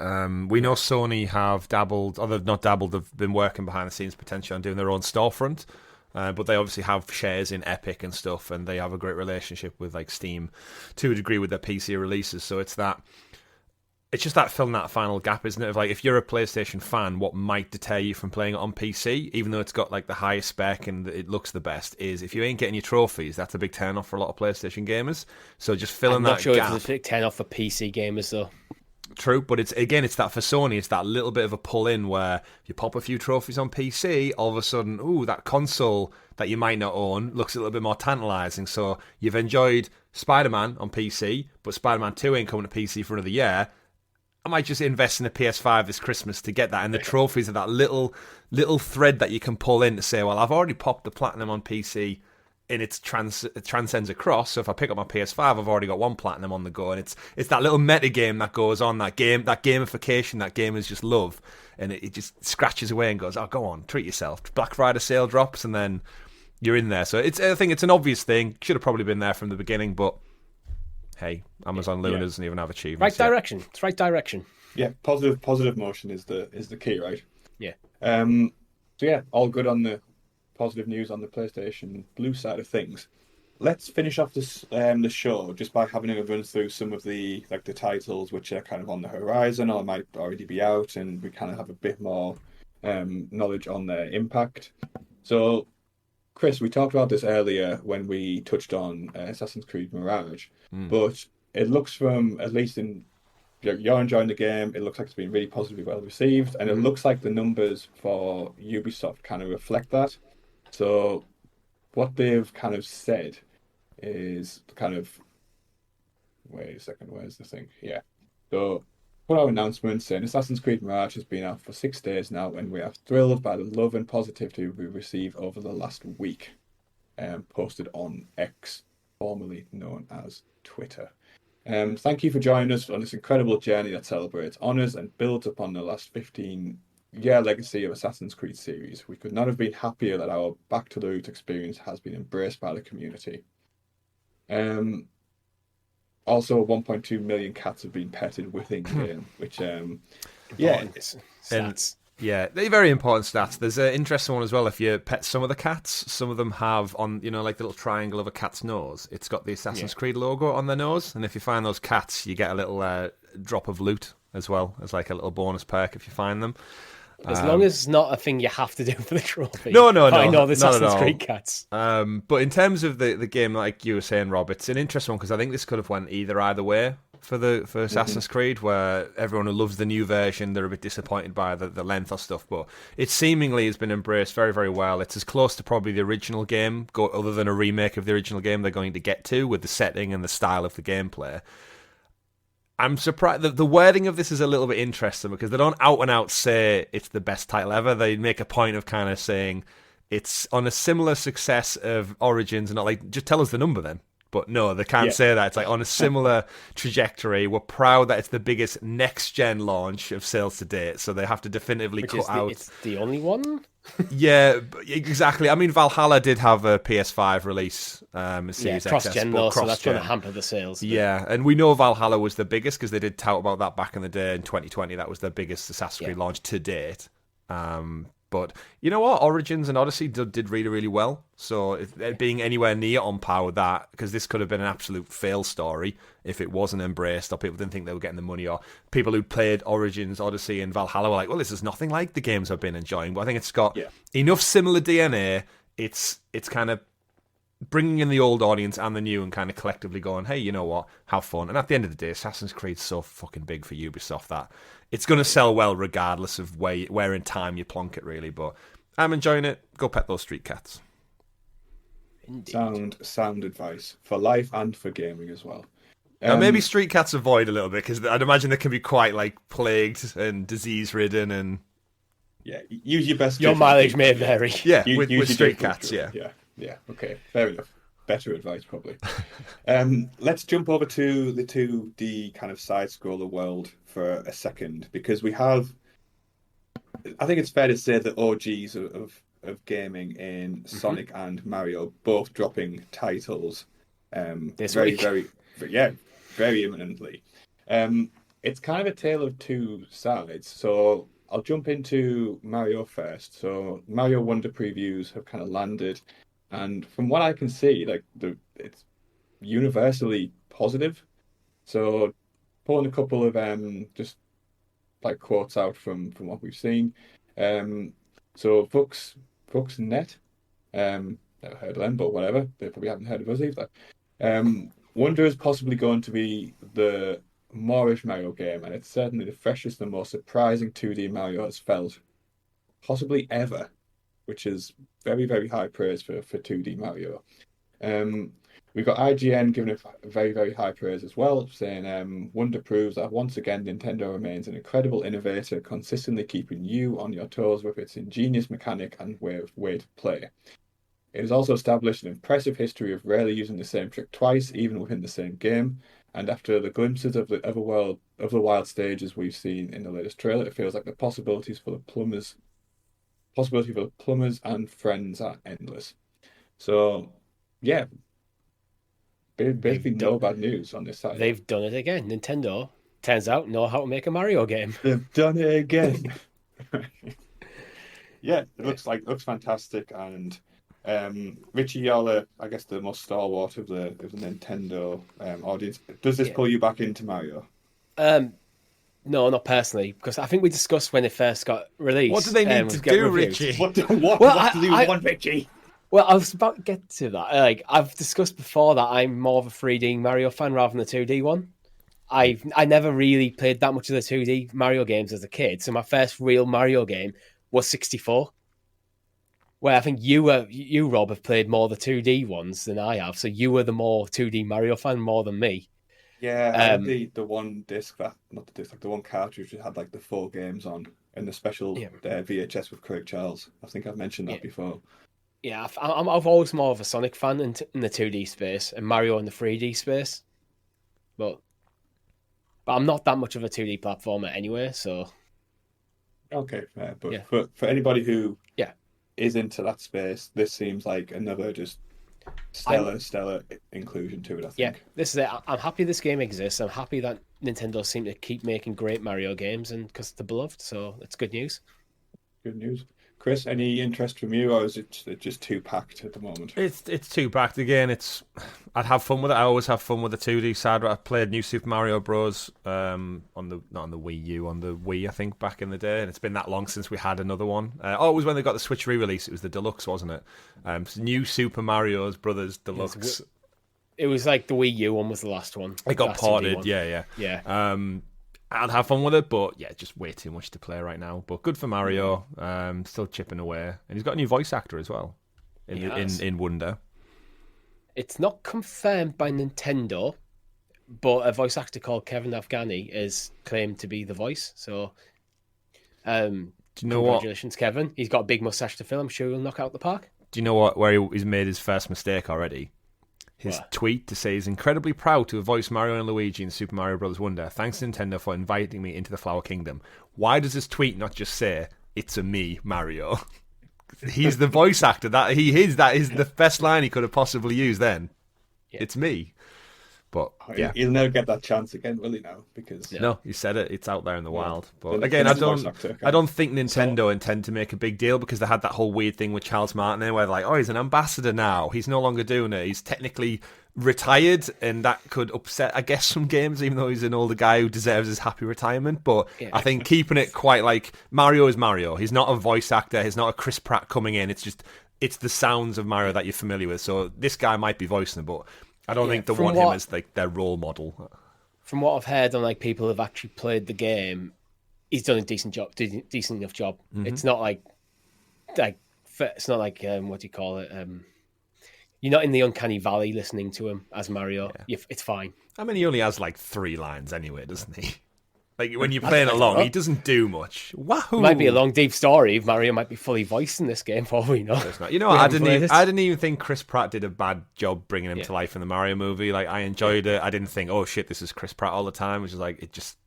We know Sony have dabbled, or they've not dabbled, they've been working behind the scenes potentially on doing their own storefront. But they obviously have shares in Epic and stuff, and they have a great relationship with Steam to a degree with their PC releases. So it's just that filling that final gap, isn't it? Of if you're a PlayStation fan, what might deter you from playing it on PC, even though it's got the highest spec and it looks the best, is if you ain't getting your trophies, that's a big turn off for a lot of PlayStation gamers. So just filling that gap. I'm not sure if it's a big turn off for PC gamers though. True, but it's that for Sony, it's that little bit of a pull in where you pop a few trophies on PC, all of a sudden, that console that you might not own looks a little bit more tantalizing. So you've enjoyed Spider-Man on PC, but Spider-Man 2 ain't coming to PC for another year. I might just invest in a PS5 this Christmas to get that. And the trophies are that little thread that you can pull in to say, well, I've already popped the Platinum on PC, and it transcends across. So if I pick up my PS5, I've already got one Platinum on the go. And it's that little meta game that goes on, that gamification that gamers just love. And it just scratches away and goes, oh, go on, treat yourself. Black Friday sale drops, and then you're in there. So I think it's an obvious thing. Should have probably been there from the beginning, but hey, Amazon Luna doesn't even have achievements. Right direction. Yet. It's right direction. Yeah, positive motion is the key, right? Yeah. So yeah, all good on the positive news on the PlayStation Blue side of things. Let's finish off this the show just by having a run through some of the the titles which are kind of on the horizon or might already be out, and we kind of have a bit more knowledge on their impact. So, Chris, we talked about this earlier when we touched on Assassin's Creed Mirage, but it looks from, at least in, you're enjoying the game, it looks like it's been really positively well received, and it looks like the numbers for Ubisoft kind of reflect that. So what they've kind of said is wait a second, where's the thing? Yeah. So put out announcements saying Assassin's Creed Mirage has been out for 6 days now, and we are thrilled by the love and positivity we received over the last week. Posted on X, formerly known as Twitter. Thank you for joining us on this incredible journey that celebrates, honours and builds upon the last 15-year legacy of Assassin's Creed series. We could not have been happier that our Back to the Roots experience has been embraced by the community. Also, 1.2 million cats have been petted within game, which stats. Yeah, they're very important stats. There's an interesting one as well. If you pet some of the cats, some of them have on, like the little triangle of a cat's nose, it's got the Assassin's Creed logo on their nose. And if you find those cats, you get a little drop of loot as well as like a little bonus perk if you find them. As long as it's not a thing you have to do for the trophy. No, Find all the Assassin's Creed cats. But in terms of the game, like you were saying, Rob, it's an interesting one because I think this could have went either way for Assassin's Creed, where everyone who loves the new version, they're a bit disappointed by the length of stuff, but it seemingly has been embraced very, very well. It's as close to probably the original game, other than a remake of the original game, they're going to get to with the setting and the style of the gameplay. I'm surprised. The wording of this is a little bit interesting because they don't out and out say it's the best title ever. They make a point of kind of saying it's on a similar success of Origins, and not like, just tell us the number then. But no, they can't say that. It's like on a similar trajectory. We're proud that it's the biggest next-gen launch of sales to date, so they have to definitively cut out... It's the only one? Yeah, exactly. I mean, Valhalla did have a PS5 release, Series cross-gen though, cross-gen. so that's going to hamper the sales. Yeah, and we know Valhalla was the biggest because they did tout about that back in the day in 2020. That was their biggest Assassin's Creed launch to date. But you know what? Origins and Odyssey did really, really well. So it being anywhere near on par with that, because this could have been an absolute fail story if it wasn't embraced, or people didn't think they were getting the money, or people who played Origins, Odyssey, and Valhalla were like, well, this is nothing like the games I've been enjoying. But I think it's got enough similar DNA. It's kind of bringing in the old audience and the new and kind of collectively going, hey, you know what? Have fun. And at the end of the day, Assassin's Creed's so fucking big for Ubisoft that it's going to sell well regardless of where in time you plonk it, really. But I'm enjoying it. Go pet those street cats. Indeed. Sound advice for life and for gaming as well. Now, maybe street cats avoid a little bit because I'd imagine they can be quite like plagued and disease-ridden and... Yeah, use your best... Your mileage may vary. Yeah, with street cats, Yeah, okay, fair enough. Better advice, probably. Let's jump over to the 2D kind of side-scroller world for a second, because we have... I think it's fair to say that OGs of gaming in Sonic and Mario both dropping titles this week. Very imminently. It's kind of a tale of two sides. So I'll jump into Mario first. So Mario Wonder previews have kind of landed, and from what I can see, like it's universally positive. So pulling a couple of just like quotes out from what we've seen. So Fuxnet, never heard of them, but whatever. They probably haven't heard of us either. Wonder is possibly going to be the Mirage Mario game, and it's certainly the freshest and most surprising 2D Mario has felt possibly ever, which is very, very high praise for 2D Mario. We've got IGN giving it very, very high praise as well, saying Wonder proves that once again Nintendo remains an incredible innovator, consistently keeping you on your toes with its ingenious mechanic and way to play. It has also established an impressive history of rarely using the same trick twice, even within the same game. And after the glimpses of the wild stages we've seen in the latest trailer, it feels like the possibilities for the plumbers and friends are endless. So, yeah, basically no bad news on this side. They've done it again. Nintendo, turns out, know how to make a Mario game. They've done it again. Yeah, it looks fantastic, and Richie, you're I guess the most stalwart of the Nintendo audience. Does this pull you back into Mario? No, not personally, because I think we discussed when it first got released. What do they need to do, Richie? What do you want, Richie? Well, I was about to get to that. Like, I've discussed before that I'm more of a 3D Mario fan rather than a 2D one. I never really played that much of the 2D Mario games as a kid, so my first real Mario game was 64. Where I think you, Rob, have played more of the 2D ones than I have, so you were the more 2D Mario fan more than me. Yeah, I had the one disc the one cartridge that had like the 4 games on, and the special VHS with Craig Charles. I think I've mentioned that before. Yeah, I've always more of a Sonic fan in the 2D space, and Mario in the 3D space. But I'm not that much of a 2D platformer anyway, so... Okay, but for anybody who is into that space, this seems like another just stellar inclusion to it, I think. Yeah, this is it. I'm happy this game exists. I'm happy that Nintendo seem to keep making great Mario games, and because they're beloved, so it's good news. Good news. Chris, any interest from you, or is it just too packed at the moment? It's too packed again. I'd have fun with it. I always have fun with the 2D side. I played New Super Mario Bros. On the not on the Wii U, on the Wii, I think, back in the day, and it's been that long since we had another one. It was when they got the Switch re-release. It was the Deluxe, wasn't it? New Super Mario Bros. Deluxe. It was like the Wii U one was the last one. It got ported, yeah. I'd have fun with it, but yeah, just way too much to play right now. But good for Mario, still chipping away, and he's got a new voice actor as well in Wonder. It's not confirmed by Nintendo, but a voice actor called Kevin Afghani is claimed to be the voice. So, do you know congratulations, Kevin. He's got a big mustache to fill. I'm sure he'll knock out the park. Do you know what? Where he's made his first mistake already? His tweet to say he's incredibly proud to have voiced Mario and Luigi in Super Mario Bros. Wonder. Thanks Nintendo for inviting me into the Flower Kingdom. Why does this tweet not just say, "It's a me, Mario"? He's the voice actor. That is the best line he could have possibly used then. Yeah. It's me. But yeah, he'll never get that chance again, will he? Now because no, he said it. It's out there in the wild. But again, I don't think Nintendo intend to make a big deal because they had that whole weird thing with Charles Martinet, where they're like, oh, he's an ambassador now. He's no longer doing it. He's technically retired, and that could upset, I guess, some games. Even though he's an older guy who deserves his happy retirement, but I think keeping it quite like Mario is Mario. He's not a voice actor. He's not a Chris Pratt coming in. It's the sounds of Mario that you're familiar with. So this guy might be voicing it, but I don't think they want him as like their role model. From what I've heard on like people who've actually played the game, he's done a decent enough job. Mm-hmm. It's not like it's not like what do you call it? You're not in the uncanny valley listening to him as Mario. Yeah. It's fine. I mean, he only has like 3 lines anyway, doesn't he? Like when you're playing along, he doesn't do much. Wahoo! It might be a long, deep story. Mario might be fully voiced in this game, for all we know. You know, I didn't even think Chris Pratt did a bad job bringing him to life in the Mario movie. Like I enjoyed it. I didn't think, oh shit, this is Chris Pratt all the time. Which is like it just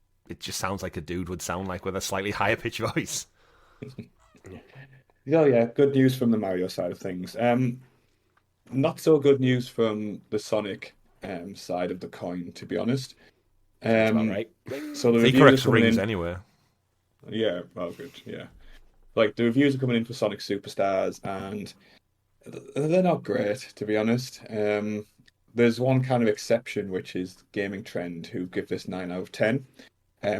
sounds like a dude would sound like with a slightly higher pitch voice. Yeah. Good news from the Mario side of things. Not so good news from the Sonic side of the coin, to be honest. Right. So the he corrects rings anyway. Yeah, well, good. Yeah, like the reviews are coming in for Sonic Superstars, and they're not great, to be honest. There's one kind of exception, which is Gaming Trend, who give this 9 out of 10,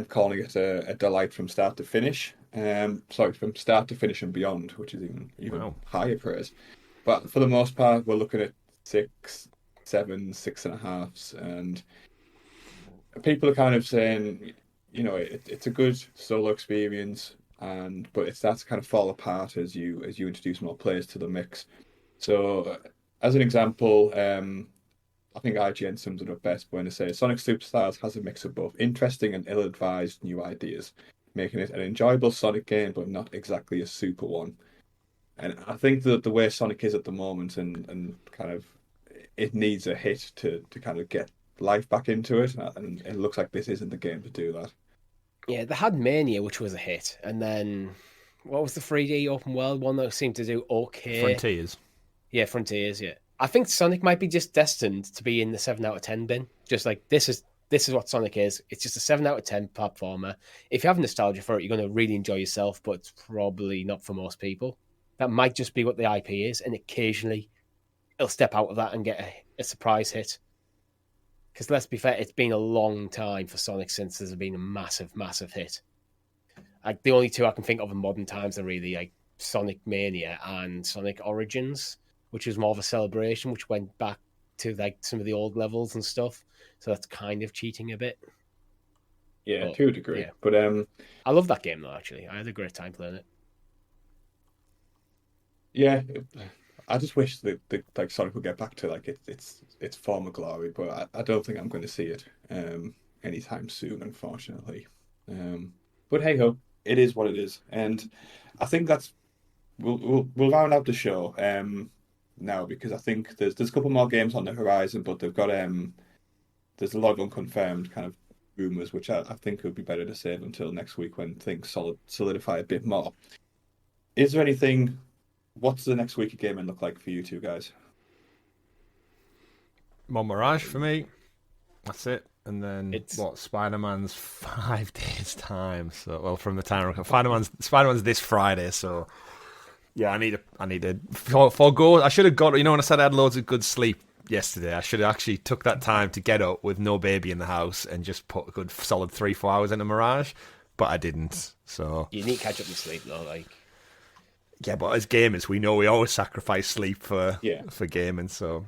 calling it a delight from start to finish. From start to finish and beyond, which is even higher praise. But for the most part, we're looking at 6, 7, 6.5s, and people are kind of saying, you know, it's a good solo experience, but it starts to kind of fall apart as you introduce more players to the mix. So, as an example, I think IGN sums it up best when they say Sonic Superstars has a mix of both interesting and ill-advised new ideas, making it an enjoyable Sonic game, but not exactly a super one. And I think that the way Sonic is at the moment, and kind of it needs a hit to kind of get life back into it, and it looks like this isn't the game to do that. Yeah, they had Mania, which was a hit, and then what was the 3D open world one that seemed to do okay? Frontiers. Yeah, Frontiers. Yeah, I think Sonic might be just destined to be in the 7 out of 10 bin. Just like this is what Sonic is. It's just a 7 out of 10 platformer. If you have nostalgia for it, you're going to really enjoy yourself, but it's probably not for most people. That might just be what the IP is, and occasionally it'll step out of that and get a surprise hit. Because let's be fair, it's been a long time for Sonic since there's been a massive, massive hit. Like the only 2 I can think of in modern times are really like Sonic Mania and Sonic Origins, which was more of a celebration, which went back to like some of the old levels and stuff. So that's kind of cheating a bit. Yeah, to a degree. Yeah. But I love that game though. Actually, I had a great time playing it. Yeah, I just wish that like Sonic would get back to like its former glory, but I don't think I'm going to see it anytime soon, unfortunately. But hey ho, it is what it is, and I think we'll round out the show now, because I think there's a couple more games on the horizon, but they've got there's a lot of unconfirmed kind of rumors, which I think would be better to save until next week when things solidify a bit more. Is there anything? What's the next week of gaming look like for you two guys? Mirage for me. That's it. And then It's- Spider-Man's 5 days time. So from the time Spider-Man's this Friday. So yeah, I need to forego. I should have got. When I said I had loads of good sleep yesterday, I should have actually took that time to get up with no baby in the house and just put a good solid 3-4 hours into Mirage. But I didn't. So You need to catch up with sleep though, like. yeah, but as gamers, we know we always sacrifice sleep for gaming. So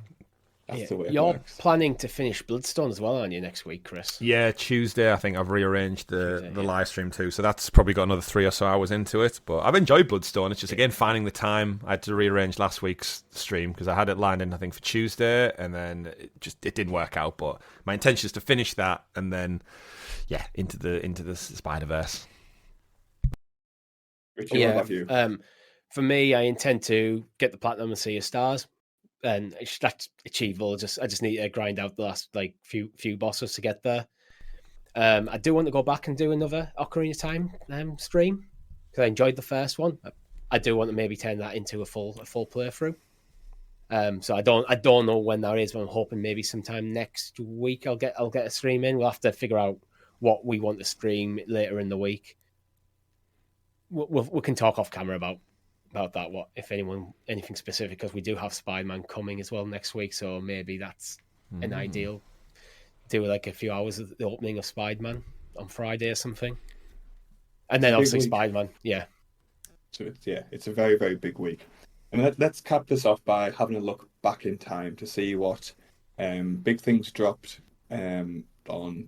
That's the way it You're works. planning to finish Bloodstone as well, aren't you, next week, Chris? yeah, Tuesday I think I've rearranged the live stream too. So that's probably got another 3 or so hours into it. But I've enjoyed Bloodstone. It's just again finding the time. I had to rearrange last week's stream because I had it lined in I think for Tuesday, and then it didn't work out. But my intention is to finish that and then into the Spider-Verse. Richie, what about you? For me, I intend to get the platinum and Sea of Stars, and that's achievable. I just need to grind out the last few bosses to get there. I do want to go back and do another Ocarina of Time stream because I enjoyed the first one. I do want to maybe turn that into a full playthrough. So I don't know when that is, but I'm hoping maybe sometime next week I'll get a stream in. We'll have to figure out what we want to stream later in the week. We can talk off camera about that. What if anything specific? Because we do have Spider-Man coming as well next week, so maybe that's an ideal. Do like a few hours of the opening of Spider-Man on Friday or something, and then obviously Spider-Man. Yeah. So it's a very, very big week. And let's cap this off by having a look back in time to see what big things dropped on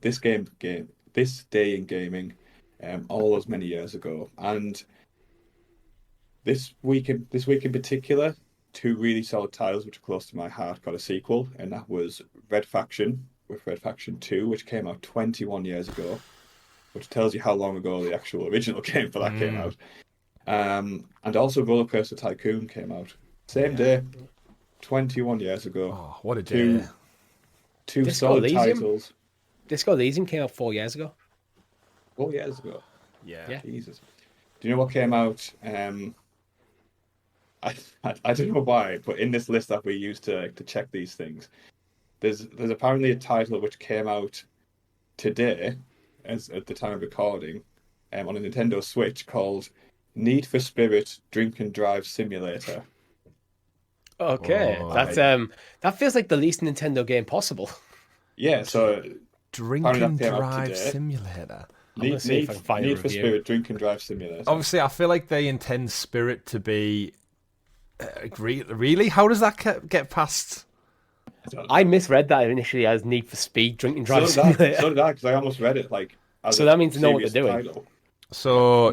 this day in gaming all those many years ago. And this week in particular, 2 really solid titles which are close to my heart got a sequel, and that was Red Faction with Red Faction 2, which came out 21 years ago, which tells you how long ago the actual original game for that came out. And also Roller Coaster Tycoon came out same day, 21 years ago. Oh, what a day! Two solid titles. Disco Elysium came out 4 years ago. 4 years ago. Yeah. Jesus. Do you know what came out? I don't know why, but in this list that we use to check these things, there's apparently a title which came out today, as at the time of recording, on a Nintendo Switch called Need for Spirit Drink and Drive Simulator. Okay, that feels like the least Nintendo game possible. Yeah, so Drink and Drive Simulator. Need for Spirit Drink and Drive Simulator. Obviously, I feel like they intend Spirit to be. Really? How does that get past? I misread that initially as Need for Speed Drink and Drive Simulator. So did I, because I almost read it like. So that means they know what they're doing. Title. So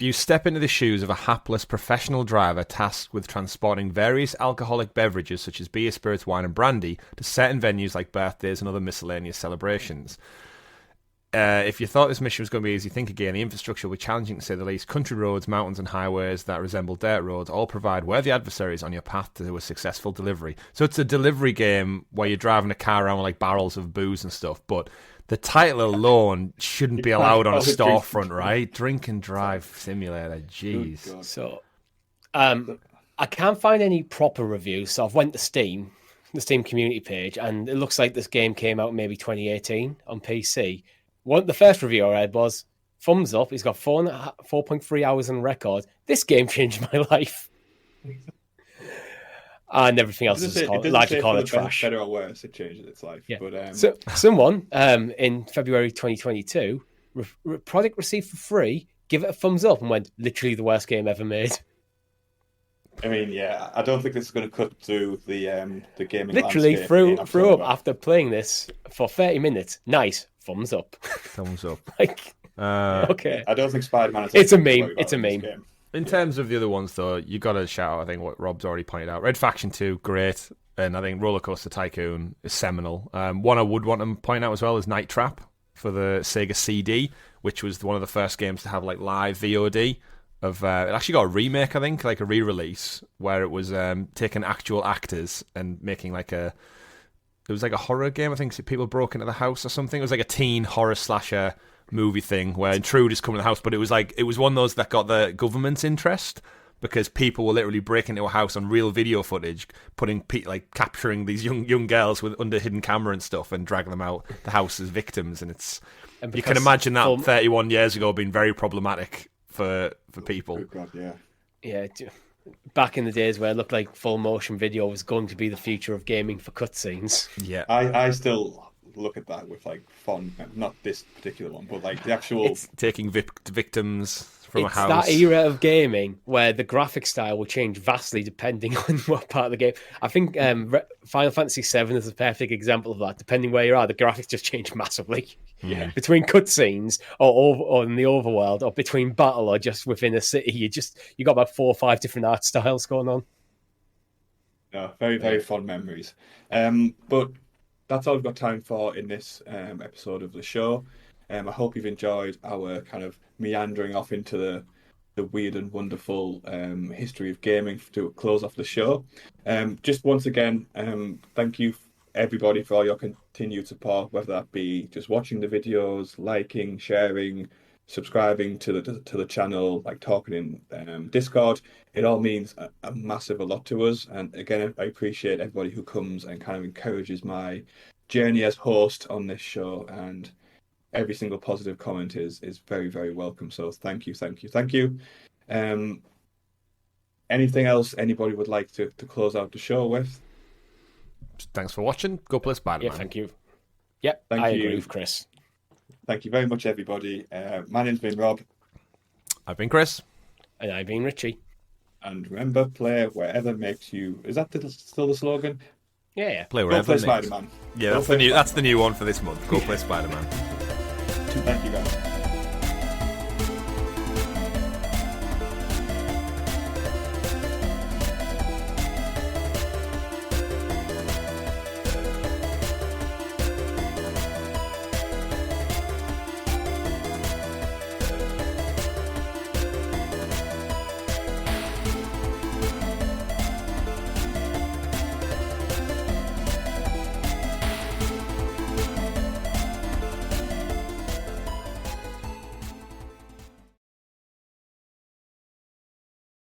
you step into the shoes of a hapless professional driver tasked with transporting various alcoholic beverages such as beer, spirits, wine and brandy to certain venues like birthdays and other miscellaneous celebrations. If you thought this mission was going to be easy, think again. The infrastructure will be challenging to say the least. Country roads, mountains and highways that resemble dirt roads all provide worthy adversaries on your path to a successful delivery. So it's a delivery game where you're driving a car around with like barrels of booze and stuff, but the title alone shouldn't be allowed on a storefront, right? Drink and Drive Simulator, jeez. So, I can't find any proper reviews, so I've went to Steam, the Steam community page, and it looks like this game came out maybe 2018 on PC. The first review I read was, thumbs up, he's got 4.3 hours on record. This game changed my life. And everything else is largely called it trash. Better or worse, it changes its life. Yeah. But, so someone in February 2022, product received for free, give it a thumbs up and went, literally the worst game ever made. I mean, yeah, I don't think this is going to cut through the gaming literally landscape. threw up after playing this for 30 minutes. Nice, thumbs up. Thumbs up. Okay. I don't think Spider-Man is... It's a meme. It's a meme. In terms of the other ones, though, you got to shout out, I think, what Rob's already pointed out. Red Faction 2, great. And I think Roller Coaster Tycoon is seminal. One I would want to point out as well is Night Trap for the Sega CD, which was one of the first games to have like live VOD. It actually got a remake, I think, like a re-release, where it was taking actual actors and making like it was like a horror game. I think people broke into the house or something. It was like a teen horror slasher movie thing where intruders come in the house, but it was one of those that got the government's interest because people will literally break into a house on real video footage, capturing these young girls with under hidden camera and stuff, and dragging them out the house as victims. And you can imagine that 31 years ago being very problematic for people. Oh God, yeah. Yeah, back in the days where it looked like full motion video was going to be the future of gaming for cutscenes. Yeah, I still look at that with like fond, not this particular one, but like the actual it's taking victims from a house. It's that era of gaming where the graphic style will change vastly depending on what part of the game. I think Final Fantasy VII is a perfect example of that. Depending where you are, the graphics just change massively. Yeah. Between cutscenes or in the overworld, or between battle, or just within a city, you got about 4 or 5 different art styles going on. No, very, very fond memories. But that's all we've got time for in this episode of the show. I hope you've enjoyed our kind of meandering off into the weird and wonderful history of gaming to close off the show. Just once again, thank you everybody for all your continued support, whether that be just watching the videos, liking, sharing, subscribing to the channel, like talking in Discord. It all means a massive lot to us. And again, I appreciate everybody who comes and kind of encourages my journey as host on this show, and every single positive comment is very, very welcome. So thank you. Anything else anybody would like to close out the show with? Thanks for watching. Go play Spider-Man. Yeah, thank you. Yep, I agree with Chris. Thank you very much, everybody. My name's been Rob. I've been Chris. And I've been Richie. And remember, play wherever makes you... Is that still the slogan? Yeah. Play wherever. Go play Spider-Man. Yeah, that's the new one for this month. Go play Spider-Man. Thank you, guys.